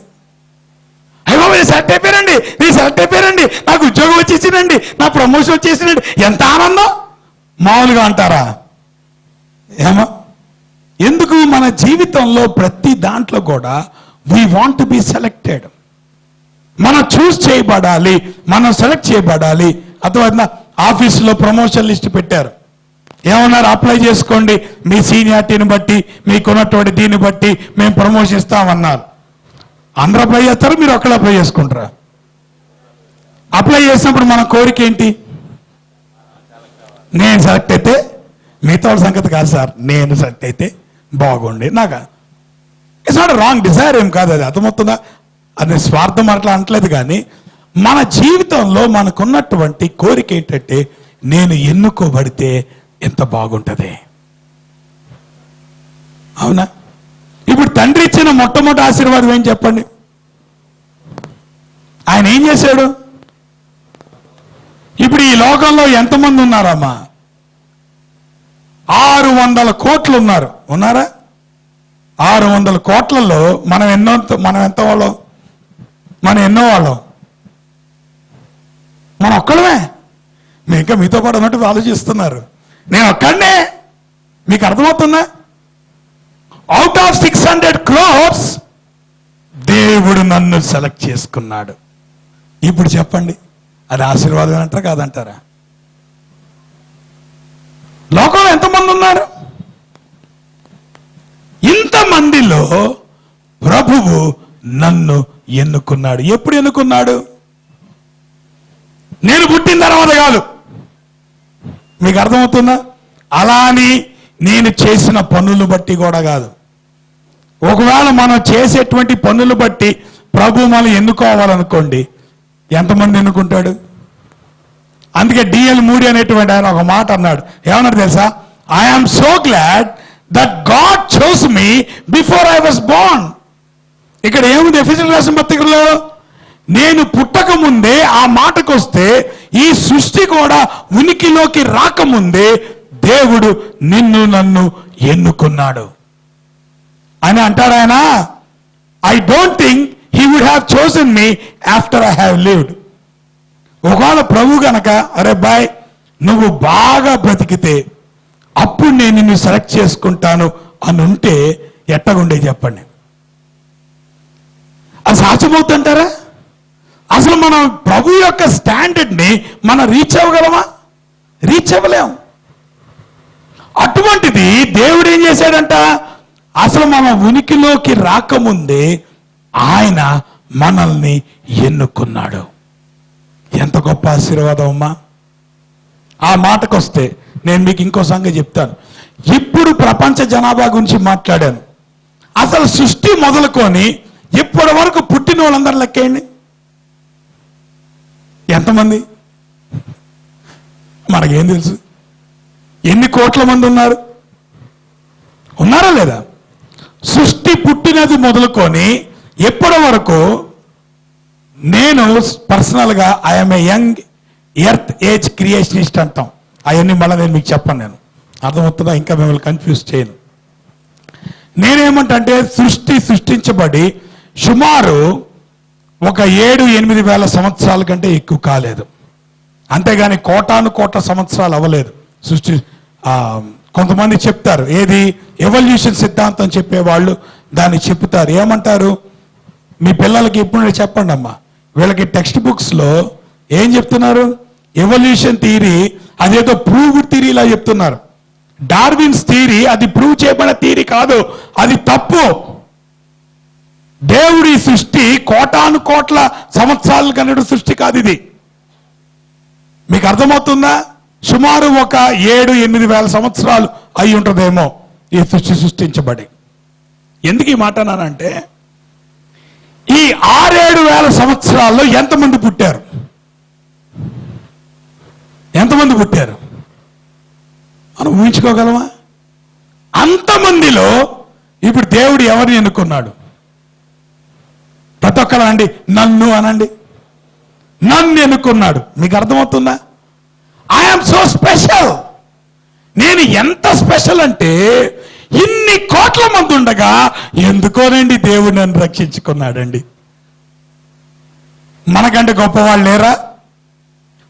అయ్యో నేను సెలెక్ట్ అయిపోయానండి, నేను సెలెక్ట్ అయిపోయానండి, నాకు ఉద్యోగం వచ్చేసిందండి, నా ప్రమోషన్ వచ్చేసిందండి, ఎంత ఆనందం! మామూలుగా అంటారా? ఏమో, ఎందుకు మన జీవితంలో ప్రతి దాంట్లో కూడా we want to be selected. మనం చూస్ చేయబడాలి, మనం సెలెక్ట్ చేయబడాలి. అర్థమైందా? ఆఫీసులో ప్రమోషన్ లిస్ట్ పెట్టారు, ఏమన్నారు? అప్లై చేసుకోండి, మీ సీనియారిటీని బట్టి, మీకున్నటువంటి దీన్ని బట్టి మేము ప్రమోషన్ ఇస్తామన్నారు. అందరూ అప్లై చేస్తారు, మీరు ఒక్కళ్ళు అప్లై చేసుకుంటారా? అప్లై చేసినప్పుడు మన కోరిక ఏంటి? నేను సెలెక్ట్ అయితే, మిగతా వాళ్ళ సంగతి కాదు సార్, నేను సెలెక్ట్ అయితే బాగుండి నాకు. ఇట్స్ నాట్ రాంగ్ డిజైర్, ఏం కాదు అది, అర్థమవుతుందా? అది స్వార్థం అట్లా అనట్లేదు. కానీ మన జీవితంలో మనకున్నటువంటి కోరిక ఏంటంటే, నేను ఎన్నుకోబడితే ఎంత బాగుంటుంది. అవునా? ఇప్పుడు తండ్రి ఇచ్చిన మొట్టమొదటి ఆశీర్వాదం ఏం చెప్పండి? ఆయన ఏం చేశాడు? ఇప్పుడు ఈ లోకంలో ఎంతమంది ఉన్నారమ్మా? 600 కోట్లు ఉన్నారు. ఉన్నారా? 600 కోట్లలో మనం ఎంత వాళ్ళం? మనం ఎన్నో వాళ్ళం? మనం ఒక్కడమే. మీరు ఇంకా మీతో పాటు ఉన్నట్టు ఆలోచిస్తున్నారు. నేను ఒక్కడనే. మీకు అర్థమవుతుందా? అవుట్ ఆఫ్ 600 crores దేవుడు నన్ను సెలెక్ట్ చేసుకున్నాడు. ఇప్పుడు చెప్పండి, అది ఆశీర్వాదం అంటారా కాదంటారా? లోకంలో ఎంతమంది ఉన్నారు? ఇంతమందిలో ప్రభువు నన్ను ఎన్నుకున్నాడు. ఎప్పుడు ఎన్నుకున్నాడు? నేను పుట్టిన తర్వాత కాదు. మీకు అర్థమవుతుందా? అలా అని నేను చేసిన పనులు బట్టి కూడా కాదు. ఒకవేళ మనం చేసేటువంటి పనులు బట్టి ప్రభు మనం ఎన్నుకోవాలనుకోండి, ఎంతమంది ఎన్నుకుంటాడు? అందుకే డిఎల్ మూడీ అనేటువంటి ఆయన ఒక మాట అన్నాడు. ఏమన్నాడు తెలుసా? I am so glad that God chose me before I was born. ఇక్కడ ఏముంది ఎఫెసీయులకు రాసిన పత్రికలో? నేను పుట్టక ముందే, ఆ మాటకు వస్తే ఈ సృష్టి కూడా ఉనికిలోకి రాకముందే దేవుడు నిన్ను నన్ను ఎన్నుకున్నాడు అని అంటాడు ఆయన. I don't think he would have chosen me after I have lived. ఒకవేళ ప్రభు గనక, అరే బాయ్ నువ్వు బాగా బ్రతికితే అప్పుడు నేను నిన్ను సెలెక్ట్ చేసుకుంటాను అని ఉంటే ఎట్టగుండే చెప్పండి? అది సాధ్యమవుతుంటారా? అసలు మనం ప్రభు యొక్క స్టాండర్డ్ని మనం రీచ్ అవ్వగలమా? రీచ్ అవ్వలేం. అటువంటిది దేవుడు ఏం చేశాడంట? అసలు మన ఉనికిలోకి రాకముందే ఆయన మనల్ని ఎన్నుకున్నాడు. ఎంత గొప్ప ఆశీర్వాదం అమ్మా! ఆ మాటకు వస్తే నేను మీకు ఇంకో సంగతి చెప్తాను. ఇప్పుడు ప్రపంచ జనాభా గురించి మాట్లాడాను. అసలు సృష్టి మొదలుకొని ఇప్పటి వరకు పుట్టిన వాళ్ళందరూ లెక్కేయండి, ఎంతమంది? మనకేం తెలుసు? ఎన్ని కోట్ల మంది ఉన్నారు? ఉన్నారా లేదా? సృష్టి పుట్టినది మొదలుకొని ఎప్పటి వరకు, నేను పర్సనల్గా I'm a young earth age creationist అంటాం. అవన్నీ మళ్ళీ నేను మీకు చెప్పను, నేను అర్థమవుతుందా? ఇంకా మిమ్మల్ని కన్ఫ్యూజ్ చేయను. నేనేమంటే సృష్టించబడి సుమారు ఒక 7-8 వేల సంవత్సరాల కంటే ఎక్కువ కాలేదు. అంతేగాని కోటాను కోట్ల సంవత్సరాలు అవ్వలేదు సృష్టి. కొంతమంది చెప్తారు, ఏది ఎవల్యూషన్ సిద్ధాంతం చెప్పేవాళ్ళు దాన్ని చెప్తారు. ఏమంటారు? మీ పిల్లలకి ఇప్పుడు చెప్పండి అమ్మా, వీళ్ళకి టెక్స్ట్ బుక్స్లో ఏం చెప్తున్నారు? ఎవల్యూషన్ థియరీ అదేదో ప్రూవ్డ్ థియరీ ఇలా చెప్తున్నారు. డార్విన్స్ థియరీ అది ప్రూవ్ చేయబడిన థియరీ కాదు, అది తప్పు. దేవుడి సృష్టి కోటాను కోట్ల సంవత్సరాలు కన్నా సృష్టి కాదు ఇది. మీకు అర్థమవుతుందా? సుమారు ఒక 7-8 వేల సంవత్సరాలు అయి ఉంటుందేమో ఈ సృష్టి సృష్టించబడి. ఎందుకు ఈ మాట అన్నానంటే, ఈ 6-7 వేల సంవత్సరాల్లో ఎంతమంది పుట్టారు? ఎంతమంది పుట్టారు మనం ఊహించుకోగలమా? అంతమందిలో ఇప్పుడు దేవుడు ఎవరిని ఎన్నుకున్నాడు? ప్రతి ఒక్కరు అండి నన్ను అనండి. నన్ను ఎన్నుకున్నాడు. మీకు అర్థమవుతుందా? I'm so special. నేను ఎంత స్పెషల్ అంటే, ఇన్ని కోట్ల మంది ఉండగా ఎందుకోనండి దేవుడు నన్ను రక్షించుకున్నాడండి. మనకంటే గొప్పవాళ్ళు లేరా?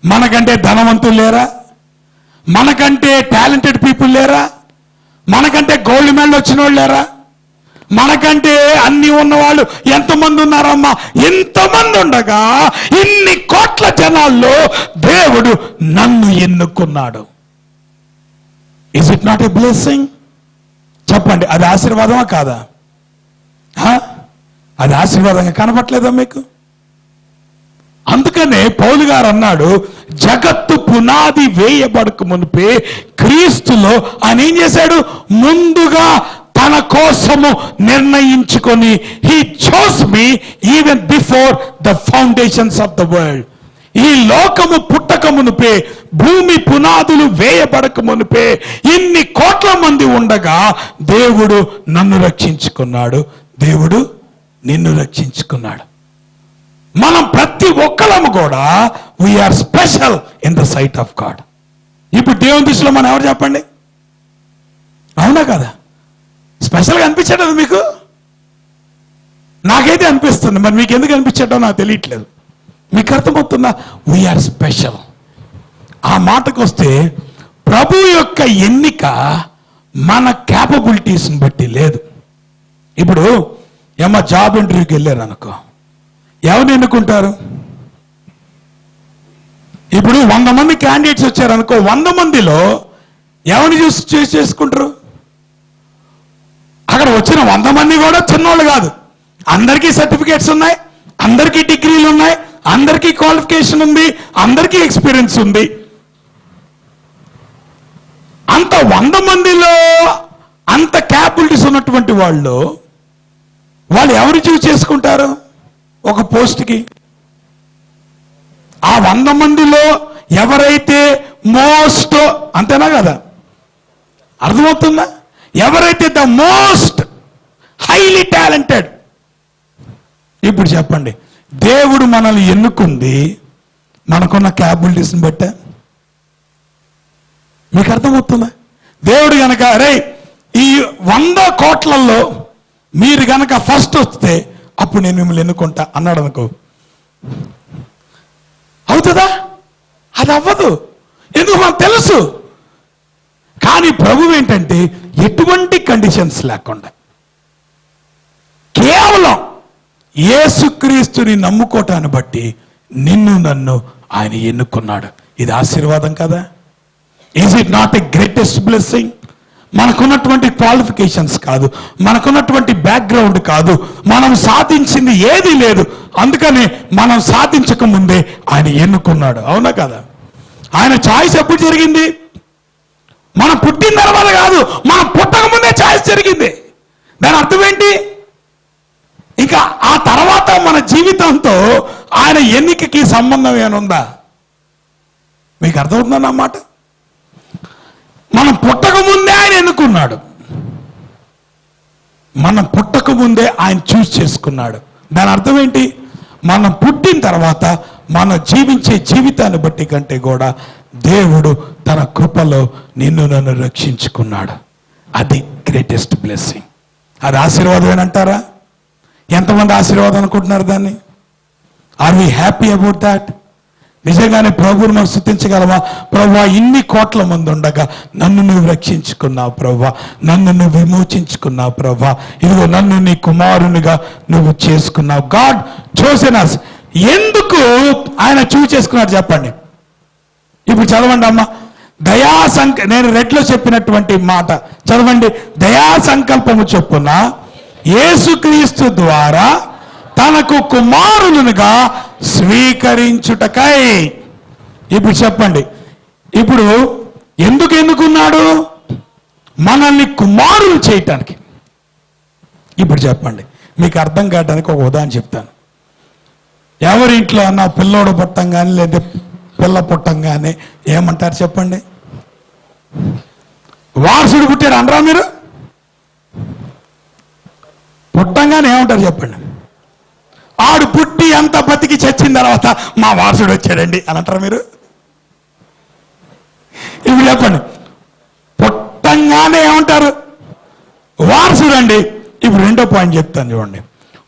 మనకంటే ధనవంతులు లేరా? మనకంటే టాలెంటెడ్ పీపుల్ లేరా? మనకంటే గోల్డ్ మెడల్ వచ్చిన వాళ్ళు లేరా? మనకంటే అన్ని ఉన్నవాళ్ళు ఎంతమంది ఉన్నారమ్మా? ఎంతమంది ఉండగా ఇన్ని కోట్ల జనాల్లో దేవుడు నన్ను ఎన్నుకున్నాడు. Is it not a blessing? చెప్పండి, అది ఆశీర్వాదమా కాదా? అది ఆశీర్వాదంగా కనపట్లేదా మీకు? అందుకనే పౌలు గారు అన్నాడు, జగత్తు పునాది వేయబడక మునిపే క్రీస్తులో ఆయన ఏం చేశాడు? ముందుగా తన కోసము నిర్ణయించుకొని, he chose me even before the foundations of the world. ఈ లోకము పుట్టక మునిపే, భూమి పునాదులు వేయబడక మునిపే ఇన్ని కోట్ల మంది ఉండగా దేవుడు నన్ను రక్షించుకున్నాడు. దేవుడు నిన్ను రక్షించుకున్నాడు. మనం ప్రతి ఒక్కరము కూడా we are special in the sight of God. ఇప్పుడు దేవుని దృష్టిలో మనం ఎవరు చెప్పండి? అవునా కదా? స్పెషల్గా అనిపించట్లేదు మీకు? నాకైతే అనిపిస్తుంది. మరి మీకు ఎందుకు అనిపించటో నాకు తెలియట్లేదు. మీకు అర్థమవుతుందా? We are special. ఆ మాటకు వస్తే, ప్రభు యొక్క ఎన్నిక మన క్యాపబిలిటీస్ని బట్టి లేదు. ఇప్పుడు ఏమో జాబ్ ఇంటర్వ్యూకి వెళ్ళారు అనుకో, ఎవరిని ఎన్నుకుంటారు? ఇప్పుడు 100 మంది క్యాండిడేట్స్ వచ్చారు అనుకో, 100 మందిలో ఎవరిని చూస్ చేసుకుంటారు? అక్కడ వచ్చిన 100 మంది కూడా చిన్నోళ్ళు కాదు. అందరికీ సర్టిఫికేట్స్ ఉన్నాయి, అందరికీ డిగ్రీలు ఉన్నాయి, అందరికీ క్వాలిఫికేషన్ ఉంది, అందరికీ ఎక్స్పీరియన్స్ ఉంది. అంత 100 మందిలో అంత క్యాపబిలిటీస్ ఉన్నటువంటి వాళ్ళు ఎవరు చూస్ చేసుకుంటారు ఒక పోస్ట్కి? ఆ 100 మందిలో ఎవరైతే మోస్ట్, అంతేనా కదా? అర్థమవుతుందా? ఎవరైతే ద మోస్ట్ హైలీ టాలెంటెడ్. ఇప్పుడు చెప్పండి, దేవుడు మనల్ని ఎన్నుకుంది మనకున్న క్యాపబిలిటీస్ని బట్టే. మీకు అర్థమవుతుందా? దేవుడు గనక రే ఈ 100 కోట్లలో మీరు గనక ఫస్ట్ వస్తే అప్పుడు నేను మిమ్మల్ని ఎన్నుకుంటా అన్నాడు అనుకో, అవుతుందా? అది అవ్వదు. ఎందుకు మనకు తెలుసు. కానీ ప్రభు ఏంటంటే ఎటువంటి కండిషన్స్ లేకుండా కేవలం యేసుక్రీస్తుని నమ్ముకోవటాన్ని బట్టి నిన్ను నన్ను ఆయన ఎన్నుకున్నాడు. ఇది ఆశీర్వాదం కదా? Is it not a greatest blessing? మనకున్నటువంటి క్వాలిఫికేషన్స్ కాదు, మనకున్నటువంటి బ్యాక్గ్రౌండ్ కాదు, మనం సాధించింది ఏది లేదు. అందుకని మనం సాధించక ముందే ఆయన ఎన్నుకున్నాడు. అవునా కదా? ఆయన చాయిస్ ఎప్పుడు జరిగింది? మనం పుట్టిన తర్వాత కాదు, మనం పుట్టక ముందే చాయిస్ జరిగింది. దాని అర్థం ఏంటి? ఇంకా ఆ తర్వాత మన జీవితంతో ఆయన ఎన్నికకి సంబంధం ఏముందా? మీకు అర్థమవుతుందన్నమాట. మనం పుట్టక ముందే ఆయన ఎన్నుకున్నాడు, మనం పుట్టక ముందే ఆయన చూస్ చేసుకున్నాడు. దాని అర్థం ఏంటి? మనం పుట్టిన తర్వాత మనం జీవించే జీవితాన్ని బట్టి కంటే కూడా దేవుడు తన కృపలో నిన్ను నన్ను రక్షించుకున్నాడు. అది గ్రేటెస్ట్ బ్లెస్సింగ్. అది ఆశీర్వాదమేనంటారా? ఎంతమంది ఆశీర్వాదం అనుకుంటున్నారు దాన్ని? Are we happy about that? నిజంగానే ప్రభువును మనం స్తుతించగలమా? ప్రభువా, ఇన్ని కోట్ల మంది ఉండగా నన్ను నువ్వు రక్షించుకున్నావు ప్రభువా, నన్ను నువ్వు విమోచించుకున్నావు ప్రభువా, ఇదిగో నన్ను నీ కుమారునిగా నువ్వు చేసుకున్నావు. God chosen us. ఎందుకు ఆయన చూస్ చేసుకున్నాడు చెప్పండి. ఇప్పుడు చదవండి అమ్మ. నేను రెడ్లో చెప్పినటువంటి మాట చదవండి. దయా సంకల్పము చొప్పున యేసుక్రీస్తు ద్వారా తనకు కుమారులుగా స్వీకరించుటకై. ఇప్పుడు చెప్పండి, ఇప్పుడు ఎందుకున్నాడు? మనల్ని కుమారులు చేయటానికి. ఇప్పుడు చెప్పండి, మీకు అర్థం కావడానికి ఒక ఉదాహరణ చెప్తాను. ఎవరింట్లో అన్న పిల్లోడు పుట్టంగానే లేదా పిల్ల పుట్టంగానే ఏమంటారు చెప్పండి? వారసుడు పుట్టాడు అనరా మీరు? పుట్టంగానే ఏమంటారు చెప్పండి? ఆడు పుట్టి అంత బతికి చచ్చిన తర్వాత మా వారసుడు వచ్చాడండి అని అంటారు మీరు? ఇప్పుడు చెప్పండి, పుట్టంగానే ఏమంటారు? వారసుడు అండి. ఇప్పుడు రెండో పాయింట్ చెప్తాను చూడండి.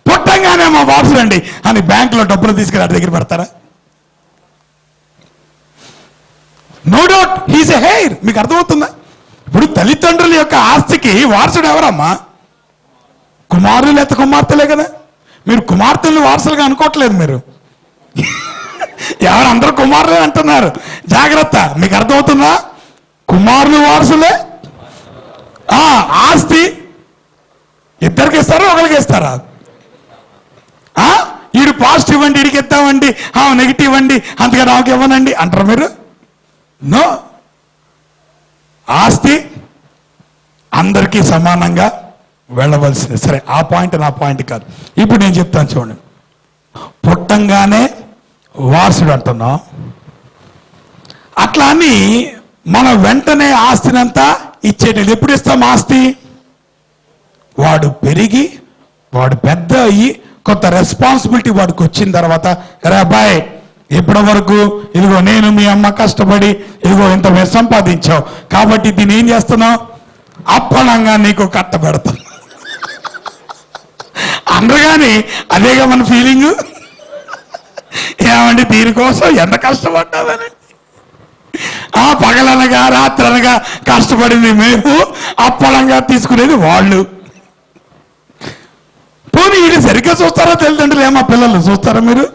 పుట్టంగానే మా వారసుడు అండి అని బ్యాంకులో డబ్బులు తీసుకుని వాడి దగ్గర పెడతారా? No doubt he's a heir. మీకు అర్థమవుతుందా? ఇప్పుడు తల్లిదండ్రుల యొక్క ఆస్తికి వారసుడు ఎవరమ్మా? కుమారులు లేక కుమార్తెలే కదా. మీరు కుమార్తెలను వారసులుగా అనుకోవట్లేదు. మీరు ఎవరు అందరూ కుమారులే అంటున్నారు. జాగ్రత్త, మీకు అర్థమవుతుందా? కుమారులు వారసులే. ఆస్తి ఇద్దరికి ఇస్తారా ఒకరికి ఇస్తారా? వీడు పాజిటివ్ అండి, వీడికి ఇద్దామండి, నెగిటివ్ అండి, అంతగా నాకు ఇవ్వనండి అంటారు మీరు? నో, ఆస్తి అందరికీ సమానంగా వెళ్ళవలసింది. సరే, ఆ పాయింట్ నా పాయింట్ కాదు. ఇప్పుడు నేను చెప్తాను చూడండి. పుట్టంగానే వారసుడు అంటున్నాం. అట్లా అని మనం వెంటనే ఆస్తినంతా ఇచ్చేటది. ఎప్పుడు ఇస్తాం ఆస్తి? వాడు పెరిగి వాడు పెద్ద అయ్యి కొంత రెస్పాన్సిబిలిటీ వాడికి వచ్చిన తర్వాత, రే అబ్బాయి ఇప్పటి వరకు ఇదిగో నేను మీ అమ్మ కష్టపడి ఇదిగో ఇంత సంపాదించావు కాబట్టి దీన్ని ఏం చేస్తున్నావు? అప్పనంగా నీకు కట్టబెడతాను అనగానే అదేగా మన ఫీలింగ్. ఏమండి, దీనికోసం ఎంత కష్టపడ్డామని. పగలనగా రాత్రనగా కష్టపడింది మేము, అప్పలంగా తీసుకునేది వాళ్ళు. పోనీ వీళ్ళు సరిగ్గా చూస్తారో తల్లిదండ్రులు? ఏమా పిల్లలు చూస్తారా మీరు?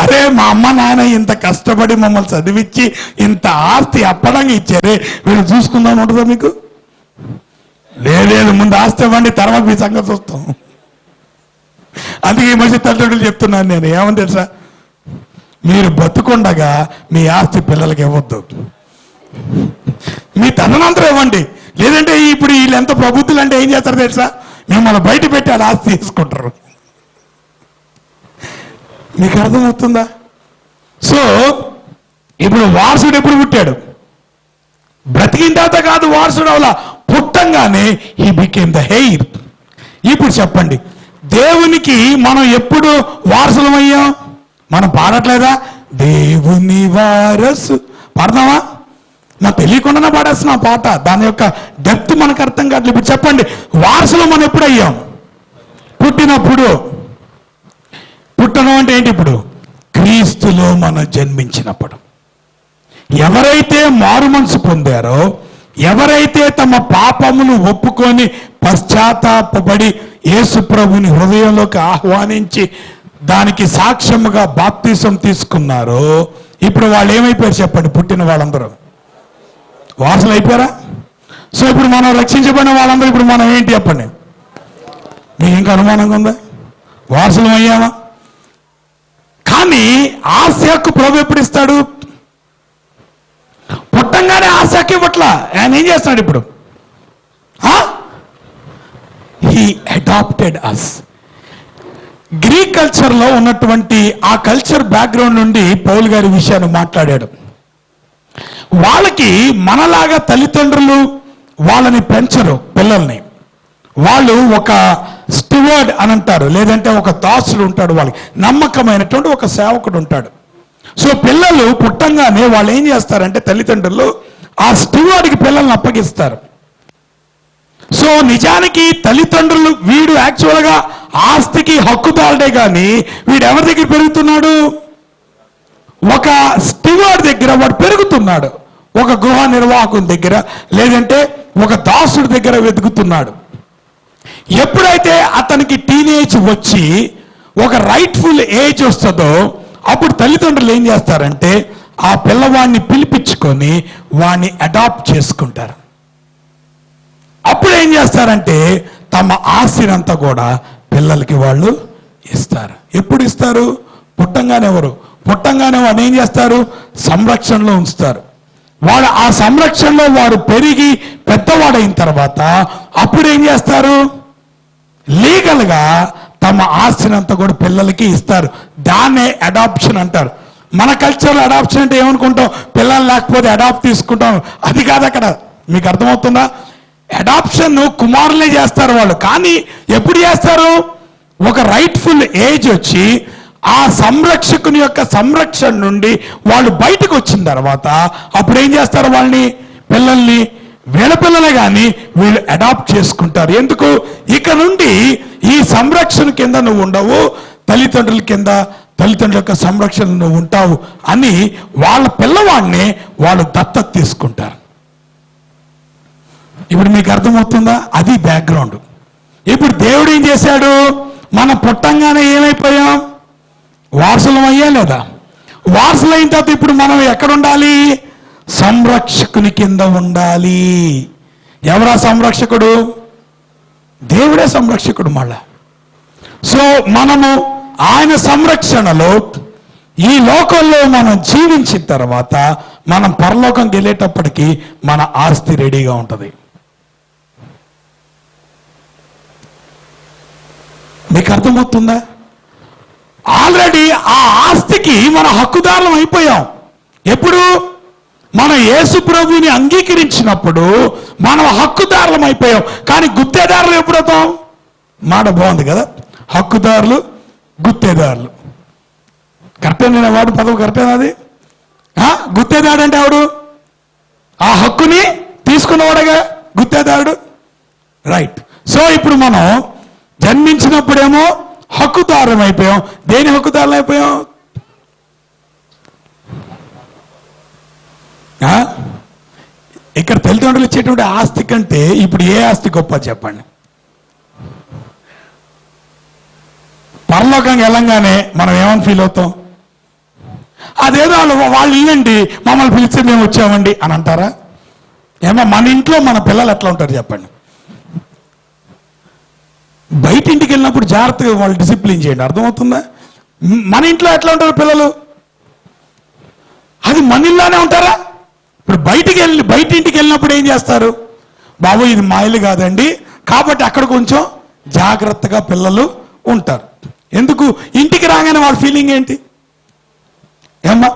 అరే మా అమ్మ నాన్న ఇంత కష్టపడి మమ్మల్ని చదివించి ఇంత ఆస్తి అప్పలంగా ఇచ్చారే, వీళ్ళు చూసుకుందాం ఉంటుందా మీకు? లేదు, ముందు ఆస్తి ఇవ్వండి, తర్వాత మీ సంగతి చూస్తాం. అందుకే ఈ మధ్య తల్లిదండ్రులు చెప్తున్నాను నేను, ఏమని తెలుసా? మీరు బతుకుండగా మీ ఆస్తి పిల్లలకి ఇవ్వద్దు. మీ తదనంతరం ఇవ్వండి. లేదంటే ఇప్పుడు వీళ్ళు ఎంత ప్రబుద్ధులు అంటే ఏం చేస్తారు తెలుసా? మిమ్మల్ని బయట పెట్టి ఆ ఆస్తి తీసుకుంటారు. మీకు అర్థమవుతుందా? సో ఇప్పుడు వారసుడు ఎప్పుడు పుట్టాడు? బ్రతికిన తర్వాత కాదు వారసుడు అవలా, పుట్టంగానే హీ బికేమ్ ద హెయిర్. ఇప్పుడు చెప్పండి, దేవునికి మనం ఎప్పుడు వారసులమయ్యాం? మనం పాడట్లేదా? దేవుని వారసు పాడదామా? నాకు తెలియకుండానే పాడేస్తున్నాం పాట. దాని యొక్క డెప్త్ మనకు అర్థం కావట్లేదు. ఇప్పుడు చెప్పండి, వారసులు మనం ఎప్పుడు అయ్యాం? పుట్టినప్పుడు. పుట్టడం అంటే ఏంటి? ఇప్పుడు క్రీస్తులో మనం జన్మించినప్పుడు. ఎవరైతే మారు మనసు పొందారో, ఎవరైతే తమ పాపమును ఒప్పుకొని పశ్చాత్తాపపడి యేసు ప్రభుని హృదయంలోకి ఆహ్వానించి దానికి సాక్ష్యముగా బాప్తిసం తీసుకున్నారో, ఇప్పుడు వాళ్ళు ఏమైపోయారు చెప్పండి? పుట్టిన వాళ్ళందరూ వారసులు అయిపోయారా? సో ఇప్పుడు మనం రక్షించబడిన వాళ్ళందరూ ఇప్పుడు మనం ఏంటి చెప్పండి? మీకు ఇంకా అనుమానంగా ఉందా? వారసులం అయ్యామా? కానీ ఆస్తి హక్కు ప్రభు ఎప్పుడు ఇస్తాడు? పుట్టంగానే ఆస్తి హక్కు ఇవ్వట్లా. ఆయన ఏం చేస్తాడు ఇప్పుడు? He adapted us. గ్రీక్ కల్చర్లో ఉన్నటువంటి ఆ కల్చర్ బ్యాక్గ్రౌండ్ నుండి పౌలు గారి విషయాన్ని మాట్లాడాడు. వాళ్ళకి మనలాగా తల్లిదండ్రులు వాళ్ళని పెంచరు పిల్లల్ని. వాళ్ళు ఒక స్టివర్డ్ అని అంటారు, లేదంటే ఒక దాసుడు ఉంటాడు, వాళ్ళకి నమ్మకమైనటువంటి ఒక సేవకుడు ఉంటాడు. సో పిల్లలు పుట్టంగానే వాళ్ళు ఏం చేస్తారంటే తల్లిదండ్రులు ఆ స్టివర్డ్కి పిల్లల్ని అప్పగిస్తారు. సో నిజానికి తల్లిదండ్రులు, వీడు యాక్చువల్గా ఆస్తికి హక్కుదారుడే కానీ వీడు ఎవరి దగ్గర పెరుగుతున్నాడు? ఒక స్టివర్డ్ దగ్గర వాడు పెరుగుతున్నాడు. ఒక గృహ నిర్వాహకుని దగ్గర, లేదంటే ఒక దాసుడి దగ్గర వెతుకుతున్నాడు. ఎప్పుడైతే అతనికి టీనేజ్ వచ్చి ఒక రైట్ఫుల్ ఏజ్ వస్తుందో అప్పుడు తల్లిదండ్రులు ఏం చేస్తారంటే ఆ పిల్లవాడిని పిలిపించుకొని వాడిని అడాప్ట్ చేసుకుంటారు. అప్పుడు ఏం చేస్తారంటే తమ ఆస్తినంతా కూడా పిల్లలకి వాళ్ళు ఇస్తారు. ఎప్పుడు ఇస్తారు? పుట్టంగానే వాడు ఏం చేస్తారు? సంరక్షణలో ఉంచుతారు. వాడు ఆ సంరక్షణలో వాడు పెరిగి పెద్దవాడైన తర్వాత అప్పుడు ఏం చేస్తారు? లీగల్గా తమ ఆస్తినంతా కూడా పిల్లలకి ఇస్తారు. దాన్నే అడాప్షన్ అంటారు. మన కల్చర్లో అడాప్షన్ అంటే ఏమనుకుంటాం? పిల్లలు లేకపోతే అడాప్ట్ తీసుకుంటాం. అది కాదు అక్కడ. మీకు అర్థమవుతుందా? అడాప్షన్ కుమారులే చేస్తారు వాళ్ళు. కానీ ఎప్పుడు చేస్తారు? ఒక రైట్ఫుల్ ఏజ్ వచ్చి ఆ సంరక్షకుని యొక్క సంరక్షణ నుండి వాళ్ళు బయటకు వచ్చిన తర్వాత అప్పుడు ఏం చేస్తారు? పిల్లల్ని వీళ్ళ పిల్లలే కానీ వీళ్ళు అడాప్ట్ చేసుకుంటారు. ఎందుకు? ఇక నుండి ఈ సంరక్షణ కింద నువ్వు ఉండవు, తల్లిదండ్రుల యొక్క సంరక్షణ నువ్వు ఉంటావు అని వాళ్ళ పిల్లవాడిని వాళ్ళు దత్తత తీసుకుంటారు. ఇప్పుడు మీకు అర్థమవుతుందా? అది బ్యాక్గ్రౌండ్. ఇప్పుడు దేవుడు ఏం చేశాడు? మనం పుట్టంగానే ఏమైపోయాం? వారసులం అయ్యా లేదా? వారసులైన తర్వాత ఇప్పుడు మనం ఎక్కడ ఉండాలి? సంరక్షకుని కింద ఉండాలి. ఎవరా సంరక్షకుడు? దేవుడే సంరక్షకుడు. మళ్ళా సో మనము ఆయన సంరక్షణలో ఈ లోకంలో మనం జీవించిన తర్వాత మనం పరలోకం వెళ్ళేటప్పటికి మన ఆస్తి రెడీగా ఉంటుంది. మీకు అర్థమవుతుందా? ఆల్రెడీ ఆ ఆస్తికి మన హక్కుదారులం అయిపోయాం. ఎప్పుడు? మన యేసు ప్రభువుని అంగీకరించినప్పుడు మనం హక్కుదారులం అయిపోయాం. కానీ గుత్తేదారులు ఎప్పుడు అవుతాం? మాట బాగుంది కదా, హక్కుదారులు గుత్తేదారులు. కరెక్టేనా? వాడు పదవి కరెక్టేనా? అది గుత్తేదారు అంటే ఎవడు? ఆ హక్కుని తీసుకున్నవాడగా గుత్తేదారుడు. రైట్. సో ఇప్పుడు మనం జన్మించినప్పుడేమో హక్కుదారులం అయిపోయాం. దేని హక్కుదారులు అయిపోయాం? ఇక్కడ తల్లిదండ్రులు ఇచ్చేటువంటి ఆస్తి కంటే ఇప్పుడు ఏ ఆస్తి గొప్ప చెప్పండి? పరలోకంగా వెళ్ళంగానే మనం ఏమని ఫీల్ అవుతాం? అదేదో వాళ్ళు ఇవ్వండి, మమ్మల్ని పిలిస్తే మేము వచ్చామండి అని అంటారా? ఏమో మన ఇంట్లో మన పిల్లలు ఎట్లా ఉంటారు చెప్పండి? బయట ఇంటికి వెళ్ళినప్పుడు జాగ్రత్తగా వాళ్ళు డిసిప్లిన్ చేయండి. అర్థమవుతుందా? మన ఇంట్లో ఎట్లా ఉంటారు పిల్లలు? అది మన ఇల్లానే ఉంటారా? ఇప్పుడు బయట ఇంటికి వెళ్ళినప్పుడు ఏం చేస్తారు? బాబు ఇది మా ఇల్లు కాదండి, కాబట్టి అక్కడ కొంచెం జాగ్రత్తగా పిల్లలు ఉంటారు. ఎందుకు? ఇంటికి రాగానే వాళ్ళ ఫీలింగ్ ఏంటి? ఏమ్మా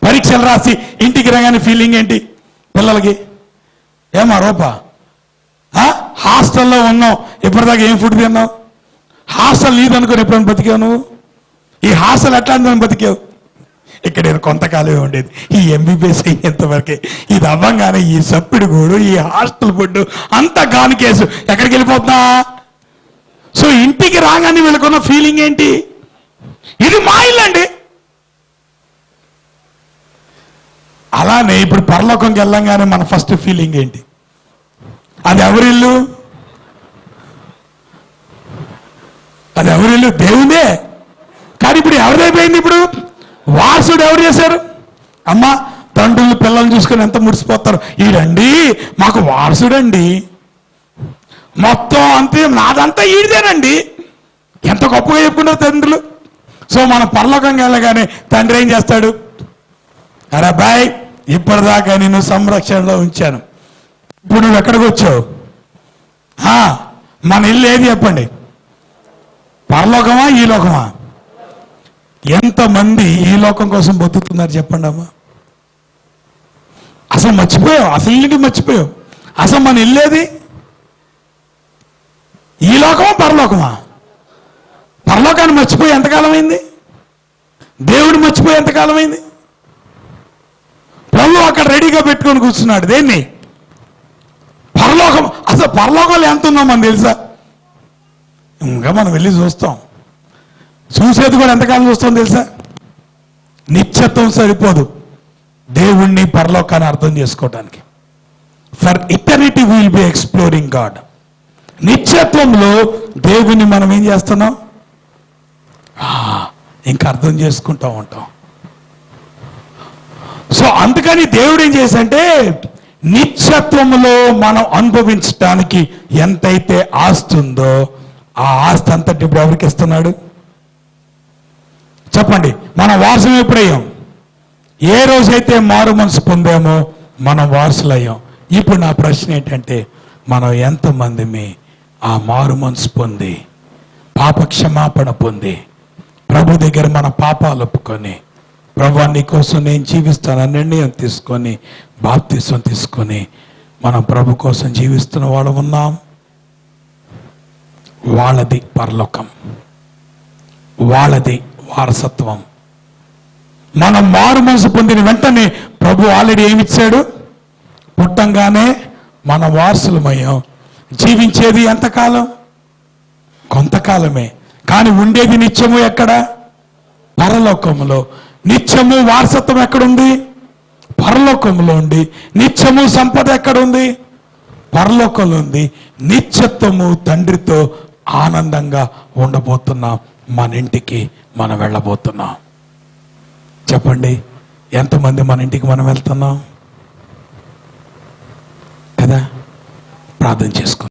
పరీక్షలు రాసి ఇంటికి రాగానే ఫీలింగ్ ఏంటి పిల్లలకి? ఏమా రూపా, హాస్టల్లో ఉన్నావు, ఇప్పటిదాకా ఏం ఫుడ్ తిన్నావు? హాస్టల్ నీదనుకుని ఎప్పుడైనా బతికావు నువ్వు? ఈ హాస్టల్ ఎట్లాంటిదని బతికావు? ఇక్కడ కొంతకాలమే ఉండేది. ఈ ఎంబీబీఎస్ అయ్యేంతవరకే ఇది అవ్వంగానే ఈ సప్పిడి గూడు, ఈ హాస్టల్ ఫుడ్ అంతా గాని కేసు. ఎక్కడికి వెళ్ళిపోతున్నా? సో ఇంటికి రాగానే వీళ్ళకున్న ఫీలింగ్ ఏంటి? ఇది మా ఇల్లు అండి. అలానే ఇప్పుడు పరలోకంకి వెళ్ళంగానే మన ఫస్ట్ ఫీలింగ్ ఏంటి? అది ఎవరిల్లు? అది ఎవరిల్లు? దేవుడే. కానీ ఇప్పుడు ఎవరిదైపోయింది? ఇప్పుడు వారసుడు ఎవరు చేశారు? అమ్మ తండ్రులు పిల్లల్ని చూసుకొని ఎంత ముడిసిపోతారు. ఈడండి మాకు వారసుడండి, మొత్తం అంతే నాదంతా ఈడిదేనండి, ఎంత గొప్పగా చెప్పుకుంటారు తండ్రులు. సో మన పరలోకంగా వెళ్ళగానే తండ్రి ఏం చేస్తాడు? అరే బాయ్, ఇప్పటిదాకా నేను సంరక్షణలో ఉంచాను, ఇప్పుడు నువ్వు ఎక్కడికి వచ్చావు? మన ఇల్లు ఏది చెప్పండి? పరలోకమా ఈ లోకమా? ఎంతమంది ఈ లోకం కోసం బతుకుతున్నారు చెప్పండి అమ్మా? అసలు మర్చిపోయావు, అసలు ఇంటికి మర్చిపోయావు. అసలు మన ఇల్లేది? ఈ లోకమా పరలోకమా? పరలోకాన్ని మర్చిపోయి ఎంతకాలం అయింది? దేవుడు మర్చిపోయి ఎంతకాలం అయింది? ప్రభు అక్కడ రెడీగా పెట్టుకొని కూర్చున్నాడు. దేన్ని? పరలోకం. అసలు పరలోకంలో ఎంత ఉందో మనం తెలుసా? ఇంకా మనం వెళ్ళి చూస్తాం. చూసేది కూడా ఎంతకాలం చూస్తాం తెలుసా? నిత్యత్వం సరిపోదు దేవుణ్ణి పరలోకాన్ని అర్థం చేసుకోవడానికి. For eternity will be exploring God. నిత్యత్వంలో దేవుణ్ణి మనం ఏం చేస్తున్నాం? ఇంకా అర్థం చేసుకుంటూ ఉంటాం. సో అందుకని దేవుడు ఏం చేశాడంటే నిత్యత్వములో మనం అనుభవించడానికి ఎంతైతే ఆస్తి ఉందో ఆ ఆస్తి అంతటి ఇప్పుడు ఎవరికి ఇస్తున్నాడు చెప్పండి? మనం వారసులు ఎప్పుడయ్యాం? ఏ రోజైతే మారు మనసు పొందామో మనం వారసులయ్యాం. ఇప్పుడు నా ప్రశ్న ఏంటంటే మనం ఎంతమంది ఆ మారు మనసు పొంది పాప క్షమాపణ పొంది ప్రభు దగ్గర మన పాపాలు ఒప్పుకొని ప్రభు నీ కోసం నేను జీవిస్తానని నిర్ణయం తీసుకొని బాప్తిసం తీసుకొని మనం ప్రభు కోసం జీవిస్తున్న వాళ్ళు ఉన్నాం. వాళ్ళది పరలోకం, వాళ్ళది వారసత్వం. మనం మారు మనసు పొందిన వెంటనే ప్రభు ఆల్రెడీ ఏమిచ్చాడు? పుట్టంగానే మన వారసులమయ్యాం. జీవించేది ఎంతకాలం? కొంతకాలమే. కానీ ఉండేది నిత్యము ఎక్కడ? పరలోకములో. నిత్యము వారసత్వం ఎక్కడుంది? పరలోకంలో ఉంది. నిత్యము సంపద ఎక్కడుంది? పరలోకంలో ఉంది. నిత్యత్వము తండ్రితో ఆనందంగా ఉండబోతున్నాం. మన ఇంటికి మనం వెళ్ళబోతున్నాం. చెప్పండి, ఎంతమంది మన ఇంటికి మనం వెళ్తున్నాం కదా? ప్రార్థన చేసుకోండి.